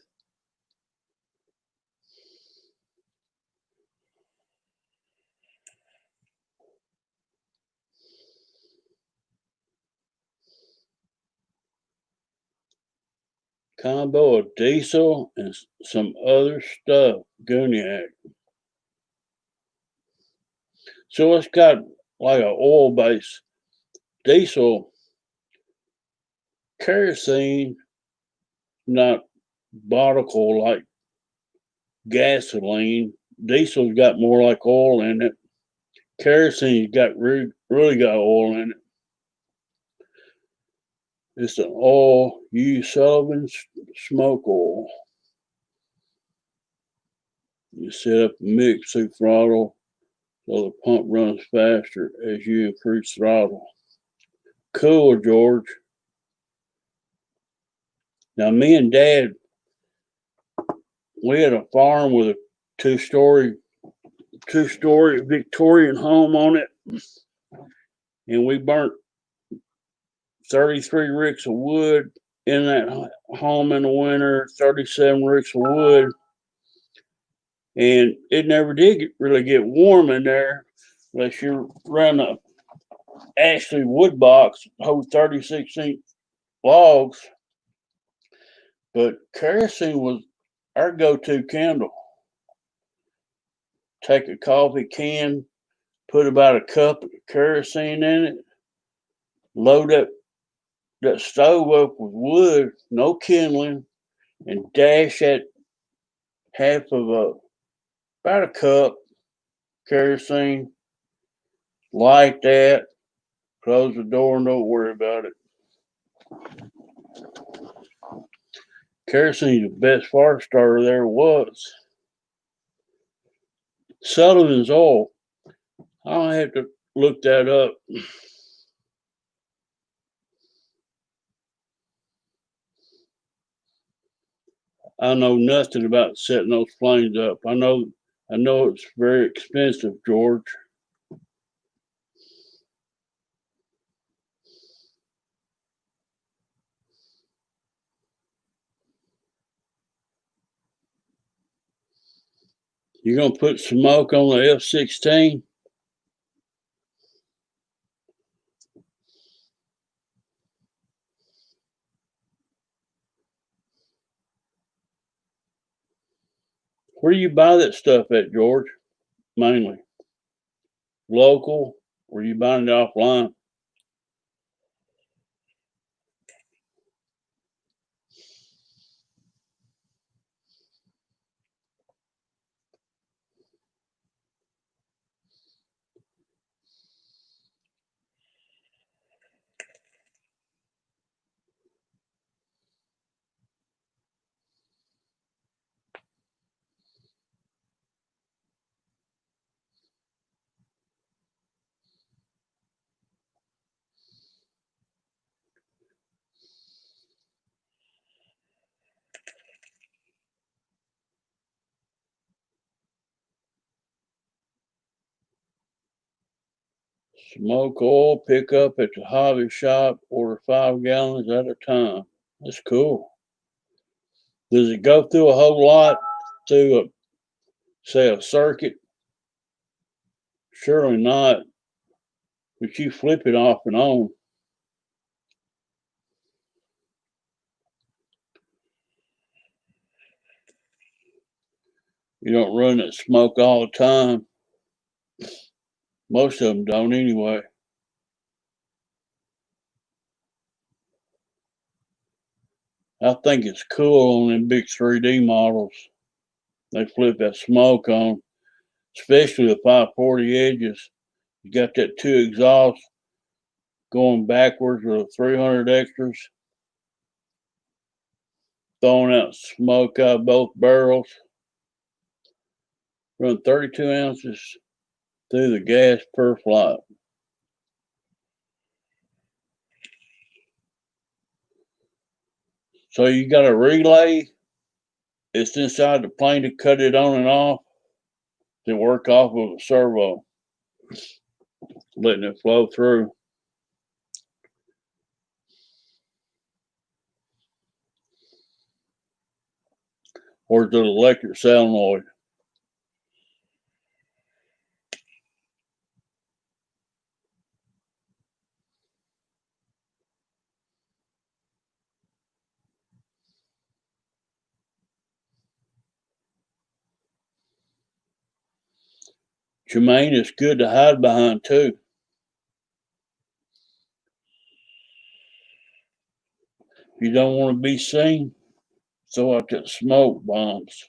Combo of diesel and some other stuff, Guniac. So it's got like an oil base. Diesel, kerosene, not bottle like gasoline. Diesel's got more like oil in it. Kerosene's got really got oil in it. It's an oil, Sullivan smoke oil. You set up the mix through throttle so the pump runs faster as you increase throttle. Cool, George. Now, me and Dad, we had a farm with a two-story Victorian home on it, and we burnt 33 ricks of wood in that home in the winter, 37 ricks of wood. and it never did really get warm in there unless you're running a Ashley wood box, hold 36-inch logs. But kerosene was our go-to candle. Take a coffee can, put about a cup of kerosene in it, load that stove up with wood, no kindling, and dash that half of about a cup kerosene, light that, close the door, and don't worry about it. Kerosene is the best fire starter there was. Sullivan's oil. I'll have to look that up. I know nothing about setting those flames up. I know it's very expensive, George. You're gonna put smoke on the F-16? Where do you buy that stuff at, George? Mainly local, or are you buying it offline? Smoke oil, pick up at the hobby shop, order 5 gallons at a time. That's cool. Does it go through a whole lot through a circuit? Surely not. But you flip it off and on. You don't run that smoke all the time. Most of them don't anyway. I think it's cool on them big 3D models. They flip that smoke on, especially the 540 edges. You got that 2 exhaust going backwards with 300 extras, throwing out smoke out of both barrels. Run 32 ounces through the gas per flight. So you got a relay. It's inside the plane to cut it on and off. To work off of a servo, letting it flow through. Or is it an electric solenoid? Jermaine is good to hide behind too. If you don't want to be seen, throw out that smoke bombs.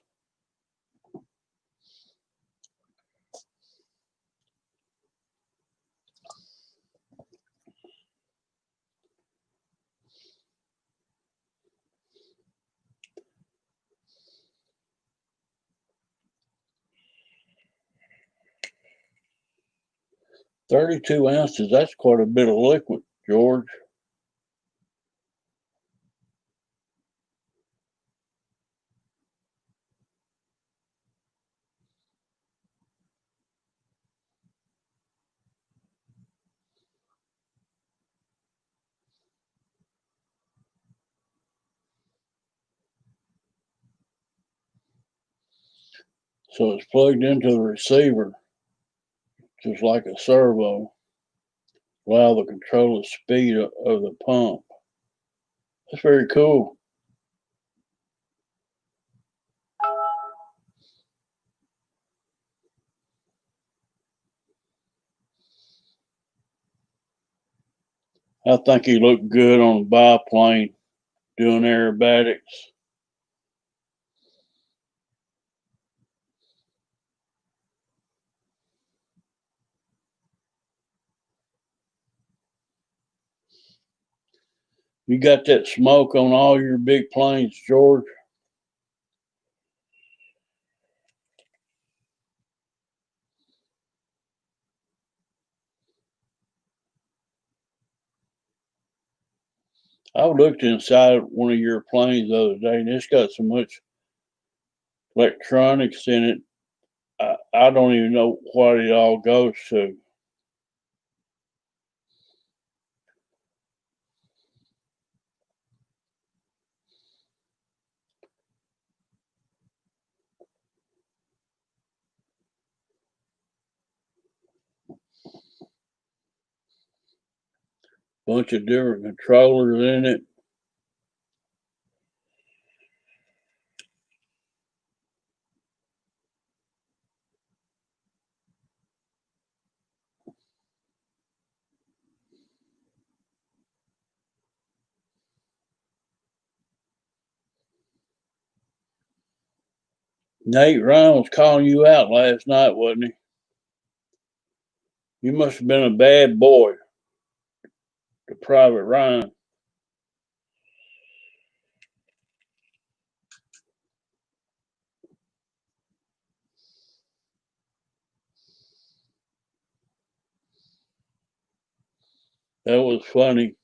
"32 ounces, that's quite a bit of liquid, George." So it's plugged into the receiver, just like a servo, allow the control the speed of the pump. That's very cool. I think he looked good on the biplane doing aerobatics. You got that smoke on all your big planes, George? I looked inside one of your planes the other day, and it's got so much electronics in it. I don't even know what it all goes to. Bunch of different controllers in it. Nate Ryan was calling you out last night, wasn't he? You must have been a bad boy to Private Ryan. That was funny.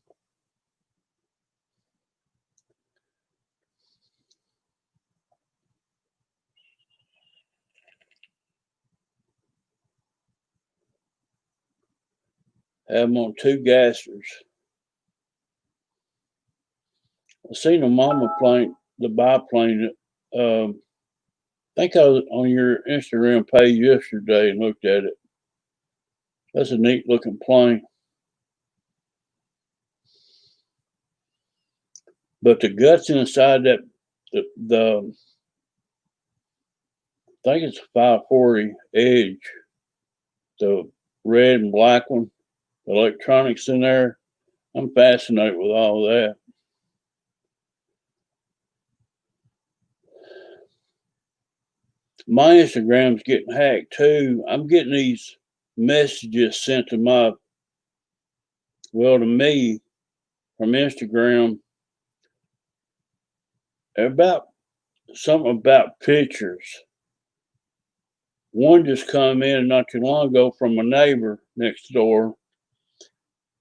Have them on two gassers. I seen the mama plane, the biplane. I think I was on your Instagram page yesterday and looked at it. That's a neat looking plane. But the guts inside that, the I think it's a 540 Edge, the red and black one, the electronics in there. I'm fascinated with all that. My Instagram's getting hacked too. I'm getting these messages sent to to me from Instagram about something about pictures. One just come in not too long ago from a neighbor next door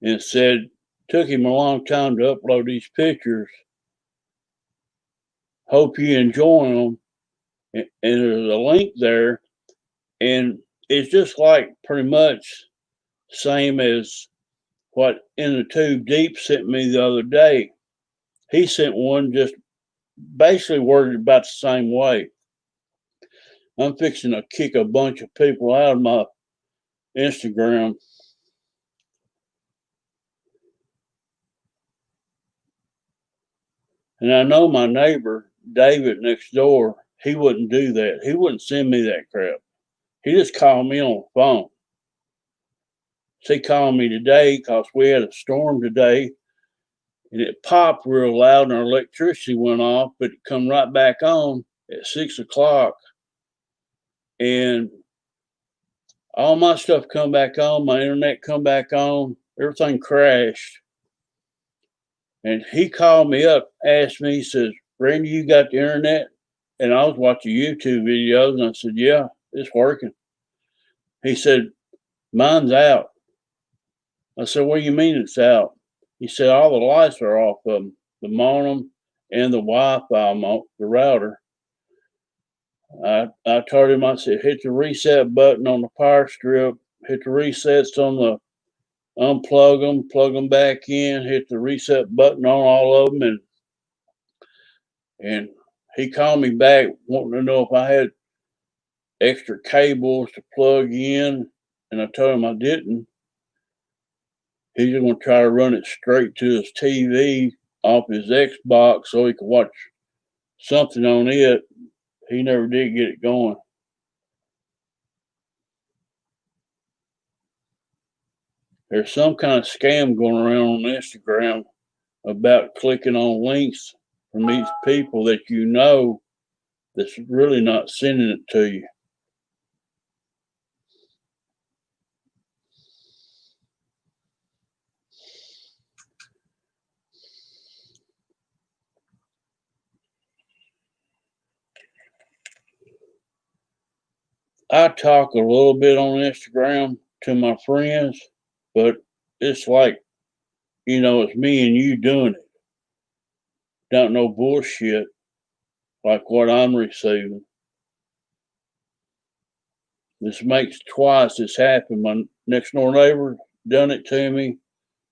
and said took him a long time to upload these pictures. Hope you enjoy them. And there's a link there, and it's just like pretty much same as what In the Tube Deep sent me the other day. He sent one just basically worded about the same way. I'm fixing to kick a bunch of people out of my Instagram. And I know my neighbor, David, next door, he wouldn't do that. He wouldn't send me that crap. He just called me on the phone. So he called me today because we had a storm today, and it popped real loud and our electricity went off, but it come right back on at 6 o'clock. And all my stuff come back on, my internet come back on, everything crashed. And he called me up, asked me, he says, Randy, you got the internet? And I was watching YouTube videos, and I said, yeah, it's working. He said, mine's out. I said, what do you mean it's out? He said, all the lights are off of them, the modem and the Wi-Fi, the router. I told him, I said, hit the reset button on the power strip, hit the resets on the unplug them, plug them back in, hit the reset button on all of them, and he called me back wanting to know if I had extra cables to plug in, and I told him I didn't. He's just going to try to run it straight to his TV off his Xbox so he can watch something on it. He never did get it going. There's some kind of scam going around on Instagram about clicking on links from these people that you know that's really not sending it to you. I talk a little bit on Instagram to my friends, but it's like, it's me and you doing it. Don't know bullshit like what I'm receiving. This makes twice this happened. My next door neighbor done it to me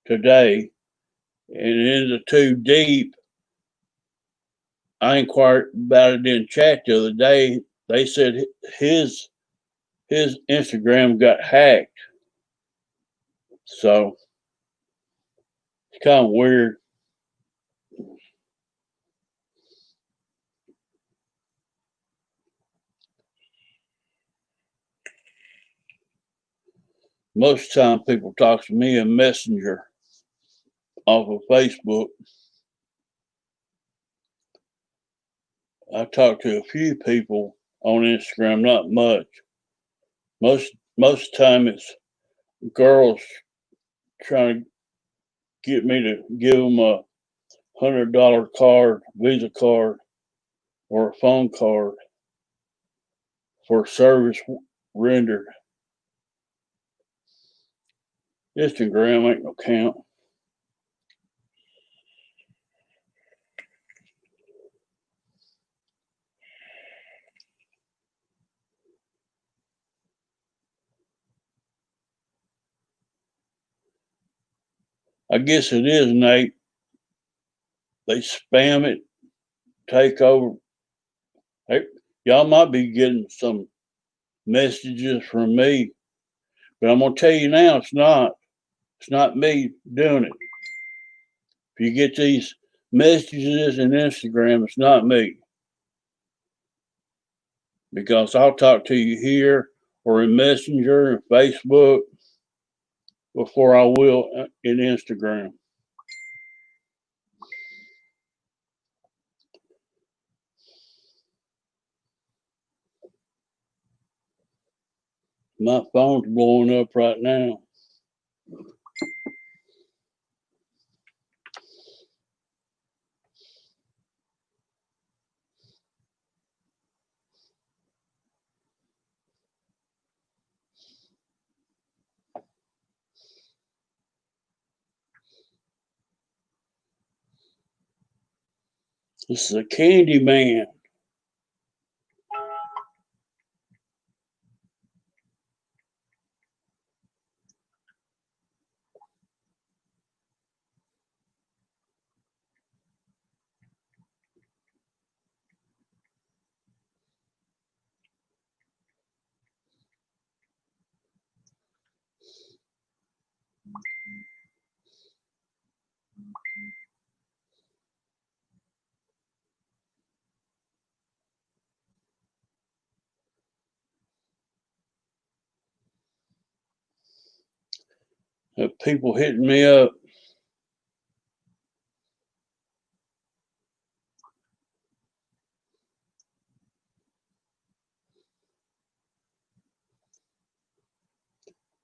today, and into too deep. I inquired about it in chat the other day. They said his Instagram got hacked. So it's kind of weird. Most of the time people talk to me in Messenger off of Facebook. I talk to a few people on Instagram, not much. Most of the time it's girls trying to get me to give them a $100 card, Visa card, or a phone card for service rendered. Instagram ain't no count. I guess it is, Nate. They spam it, take over. Hey, y'all might be getting some messages from me, but I'm gonna tell you now, it's not. It's not me doing it. If you get these messages in Instagram, it's not me. Because I'll talk to you here or in Messenger and Facebook before I will in Instagram. My phone's blowing up right now. This is a candy man. People hitting me up.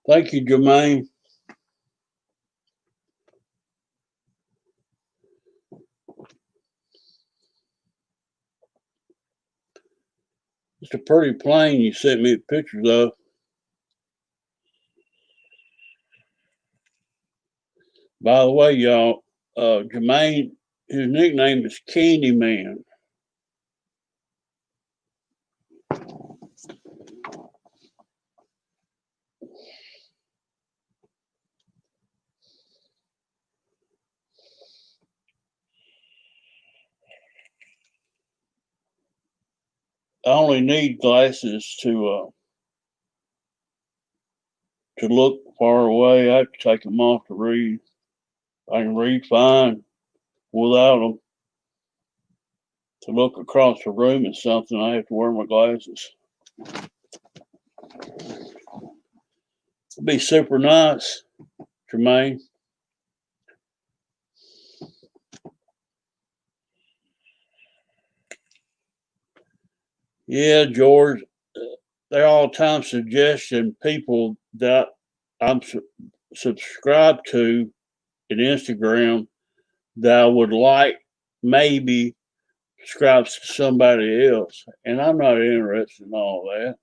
Thank you, Jermaine. It's a pretty plane you sent me pictures of. By the way, y'all, Jermaine, his nickname is Candy Man. only need glasses to look far away. I have to take them off to read. I can read fine without them. To look across the room at something, I have to wear my glasses. It'd be super nice, Jermaine. Yeah, George, they're all the time suggesting people that I'm subscribed to in Instagram that I would like maybe subscribe to somebody else, and I'm not interested in all that.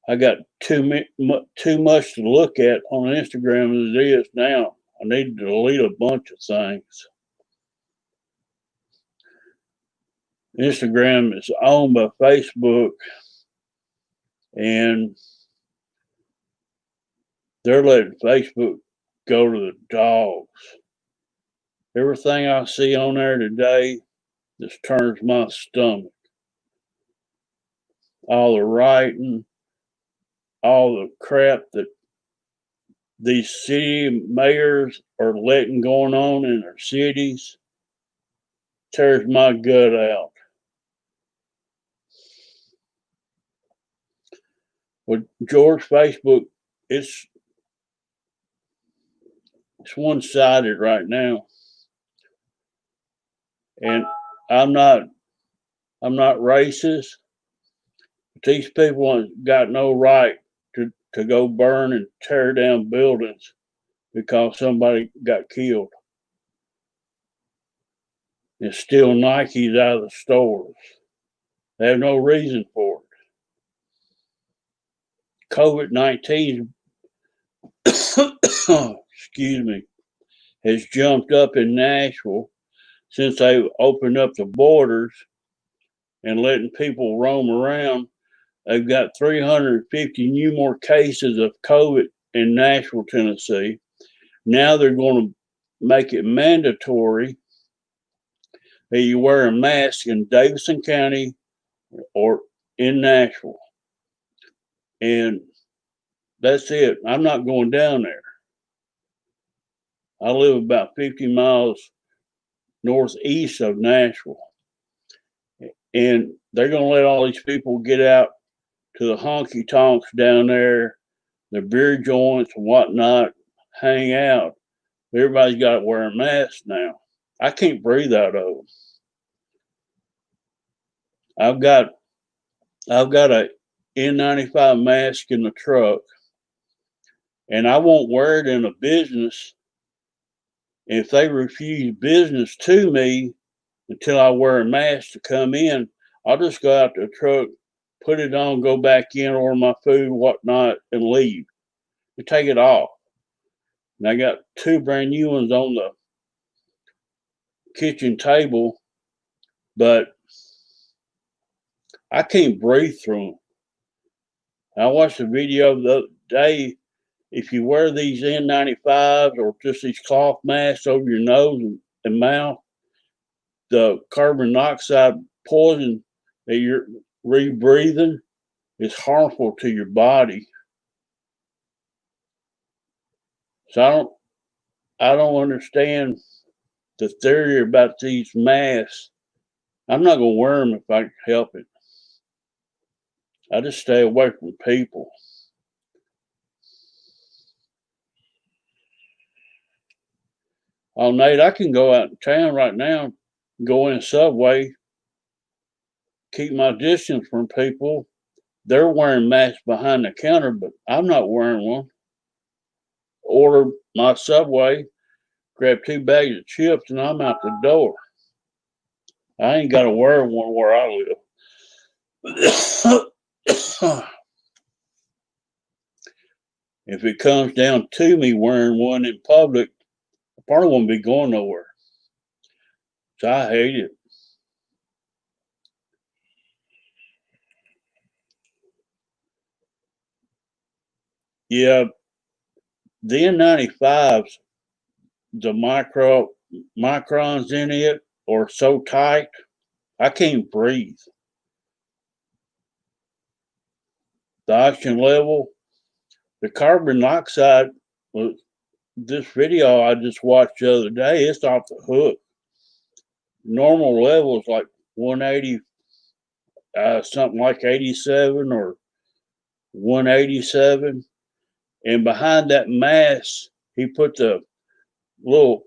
I got too much to look at on Instagram as it is now. I need to delete a bunch of things. Instagram is owned by Facebook, and they're letting Facebook go to the dogs. Everything I see on there today just turns my stomach. All the writing, all the crap that these city mayors are letting going on in their cities tears my gut out. With George, Facebook, it's one-sided right now, and I'm not racist. But these people ain't got no right to go burn and tear down buildings because somebody got killed and steal Nikes out of the stores. They have no reason for it. COVID-19, excuse me, has jumped up in Nashville since they opened up the borders and letting people roam around. They've got 350 more cases of COVID in Nashville, Tennessee. Now they're going to make it mandatory that you wear a mask in Davidson County or in Nashville. And that's it. I'm not going down there. I live about 50 miles northeast of Nashville. And they're going to let all these people get out to the honky tonks down there, the beer joints and whatnot, hang out. Everybody's got to wear a mask now. I can't breathe out of them. I've got a N95 mask in the truck, and I won't wear it in a business if they refuse business to me until I wear a mask to come in. I'll just go out to the truck, put it on, go back in, order my food, whatnot, and leave. And take it off. And I got 2 brand new ones on the kitchen table, but I can't breathe through them. I watched a video the other day. If you wear these N95s or just these cloth masks over your nose and mouth, the carbon dioxide poison that you're rebreathing is harmful to your body. So I don't understand the theory about these masks. I'm not going to wear them if I can help it. I just stay away from people. Oh, Nate, I can go out in town right now, go in a Subway, keep my distance from people. They're wearing masks behind the counter, but I'm not wearing one. Order my Subway, grab 2 bags of chips, and I'm out the door. I ain't got to wear one where I live. If it comes down to me wearing one in public, I probably won't be going nowhere. So I hate it. Yeah, the N95s, the microns in it are so tight I can't breathe. The oxygen level, the carbon dioxide, this video I just watched the other day, it's off the hook. Normal level is like 180, something like 87 or 187. And behind that mask, he put the little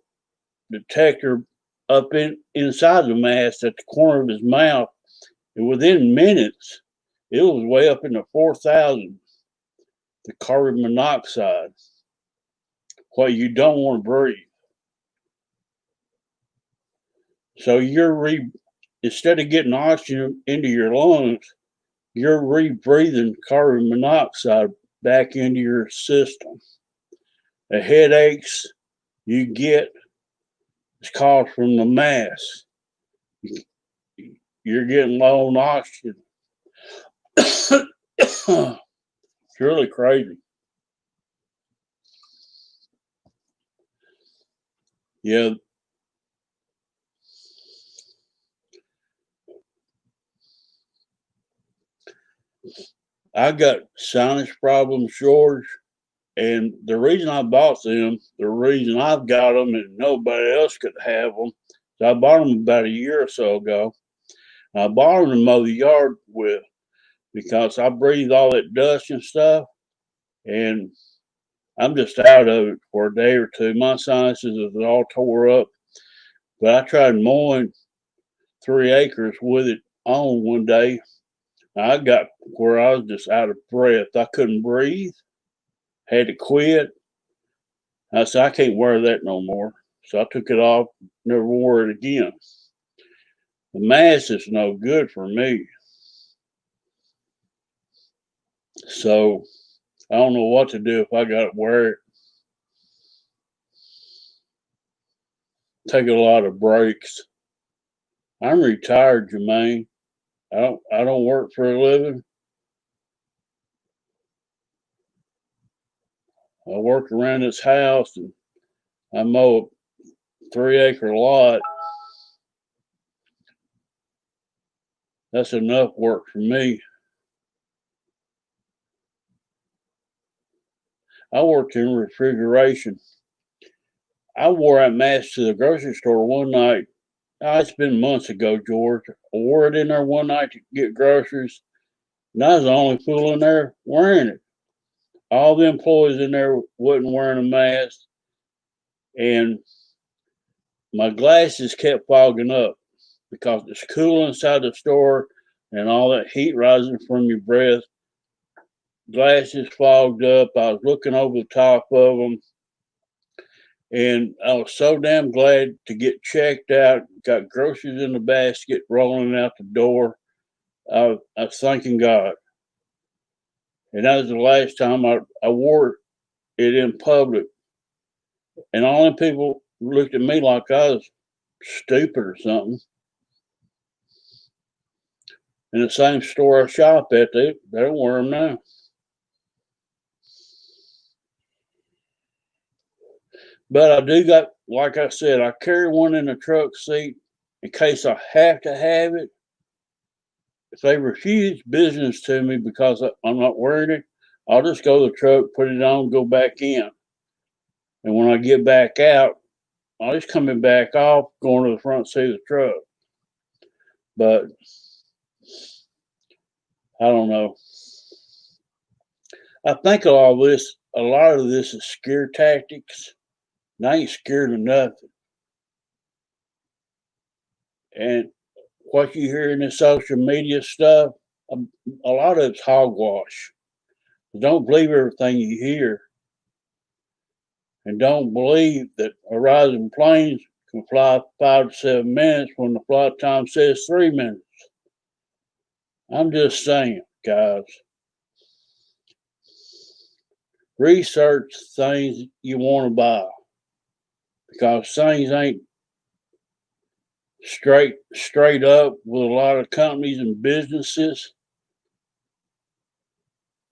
detector up inside the mask at the corner of his mouth. And within minutes, it was way up in the 4,000, the carbon monoxide, what you don't want to breathe. So instead of getting oxygen into your lungs, you're rebreathing carbon monoxide back into your system. The headaches you get is caused from the mask. You're getting low on oxygen. It's really crazy. Yeah. I got sinus problems, George, and the reason I bought them, the reason I've got them and nobody else could have them, so I bought them about a year or so ago. I bought them to mow the yard with because I breathe all that dust and stuff, and I'm just out of it for a day or two. My sinuses is all tore up, but I tried mowing 3 acres with it on one day. I got where I was just out of breath. I couldn't breathe, had to quit. I said, I can't wear that no more. So I took it off, never wore it again. The mask is no good for me. So I don't know what to do if I got to wear it. Take a lot of breaks. I'm retired, Jermaine. I don't work for a living. I work around this house and I mow a 3-acre lot. That's enough work for me. I worked in refrigeration. I wore that mask to the grocery store one night. It's been months ago, George. I wore it in there one night to get groceries, and I was the only fool in there wearing it. All the employees in there wasn't wearing a mask, and my glasses kept fogging up because it's cool inside the store and all that heat rising from your breath. Glasses fogged up. I was looking over the top of them. And I was so damn glad to get checked out, got groceries in the basket, rolling out the door. I was thanking God. And that was the last time I wore it in public. And all the people looked at me like I was stupid or something. In the same store I shop at, they don't wear them now. But I do got, like I said, I carry one in the truck seat in case I have to have it. If they refuse business to me because I'm not wearing it, I'll just go to the truck, put it on, go back in. And when I get back out, I'll just coming back off, going to the front seat of the truck. But I don't know. I think a lot of this is scare tactics. And I ain't scared of nothing. And what you hear in the social media stuff, a lot of it's hogwash. Don't believe everything you hear. And don't believe that a rising planes can fly 5 to 7 minutes when the flight time says 3 minutes. I'm just saying, guys. Research things you want to buy because things ain't straight up with a lot of companies and businesses.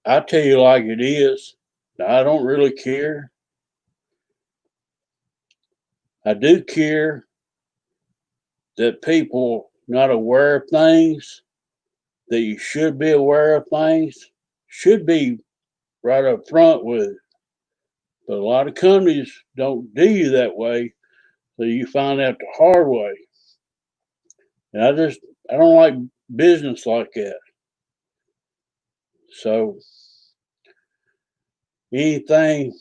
I tell you like it is. I don't really care. I do care that people not aware of things, that you should be aware of things, should be right up front with it. But a lot of companies don't do you that way, so you find out the hard way. And I don't like business like that. So anything,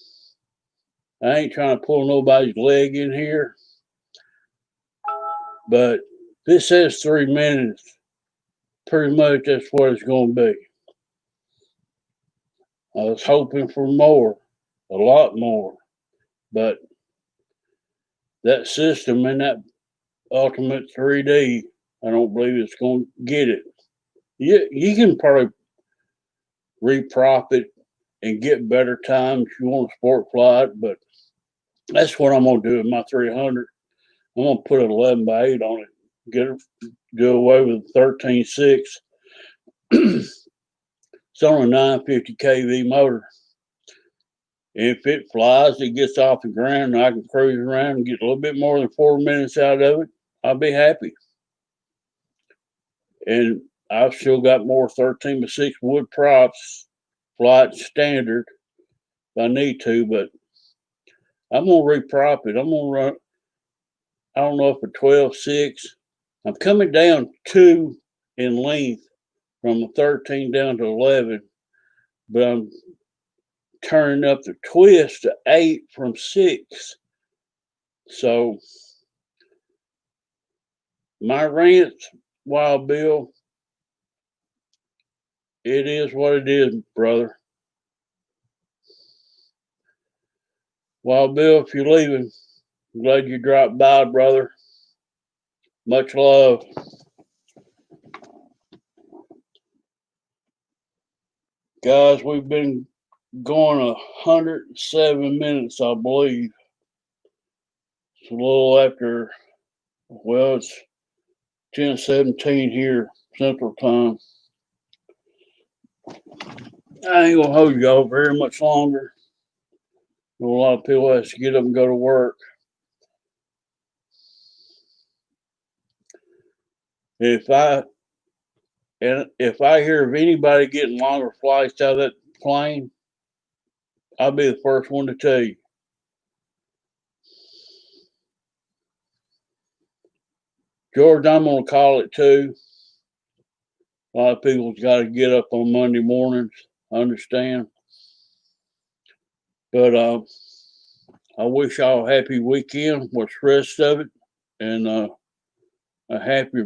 I ain't trying to pull nobody's leg in here, but this says 3 minutes. Pretty much that's what it's going to be. I was hoping for more, a lot more, but that system and that Ultimate 3D, I don't believe it's going to get it. You can probably reprop it and get better times if you want a sport flight, but that's what I'm going to do with my 300. I'm going to put an 11x8 on it, do away with 13.6. It's only a 950 kV motor. If it flies, it gets off the ground, and I can cruise around and get a little bit more than 4 minutes out of it, I'll be happy. And I've still got more 13x6 wood props, flight standard, if I need to, but I'm going to reprop it. I'm going to run, I don't know if a 12.6. I'm coming down 2 in length from a 13 down to 11, but I'm turning up the twist to 8 from 6. So my rant, Wild Bill, it is what it is, brother. Wild Bill, if you're leaving, I'm glad you dropped by, brother. Much love. Guys, we've been going 107 minutes, I believe. It's a little after, well, it's 10:17 here, Central Time. I ain't gonna hold y'all very much longer. A lot of people have to get up and go to work. If I hear of anybody getting longer flights out of that plane, I'll be the first one to tell you. George, I'm gonna call it too. A lot of people's got to get up on Monday mornings. I understand, but I wish y'all a happy weekend. What's the rest of it, and a happy,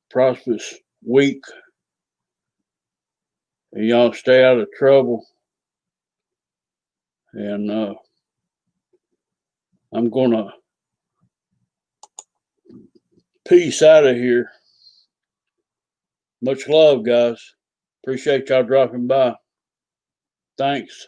prosperous week. And y'all stay out of trouble. And I'm gonna peace out of here. Much love, guys. Appreciate y'all dropping by. Thanks.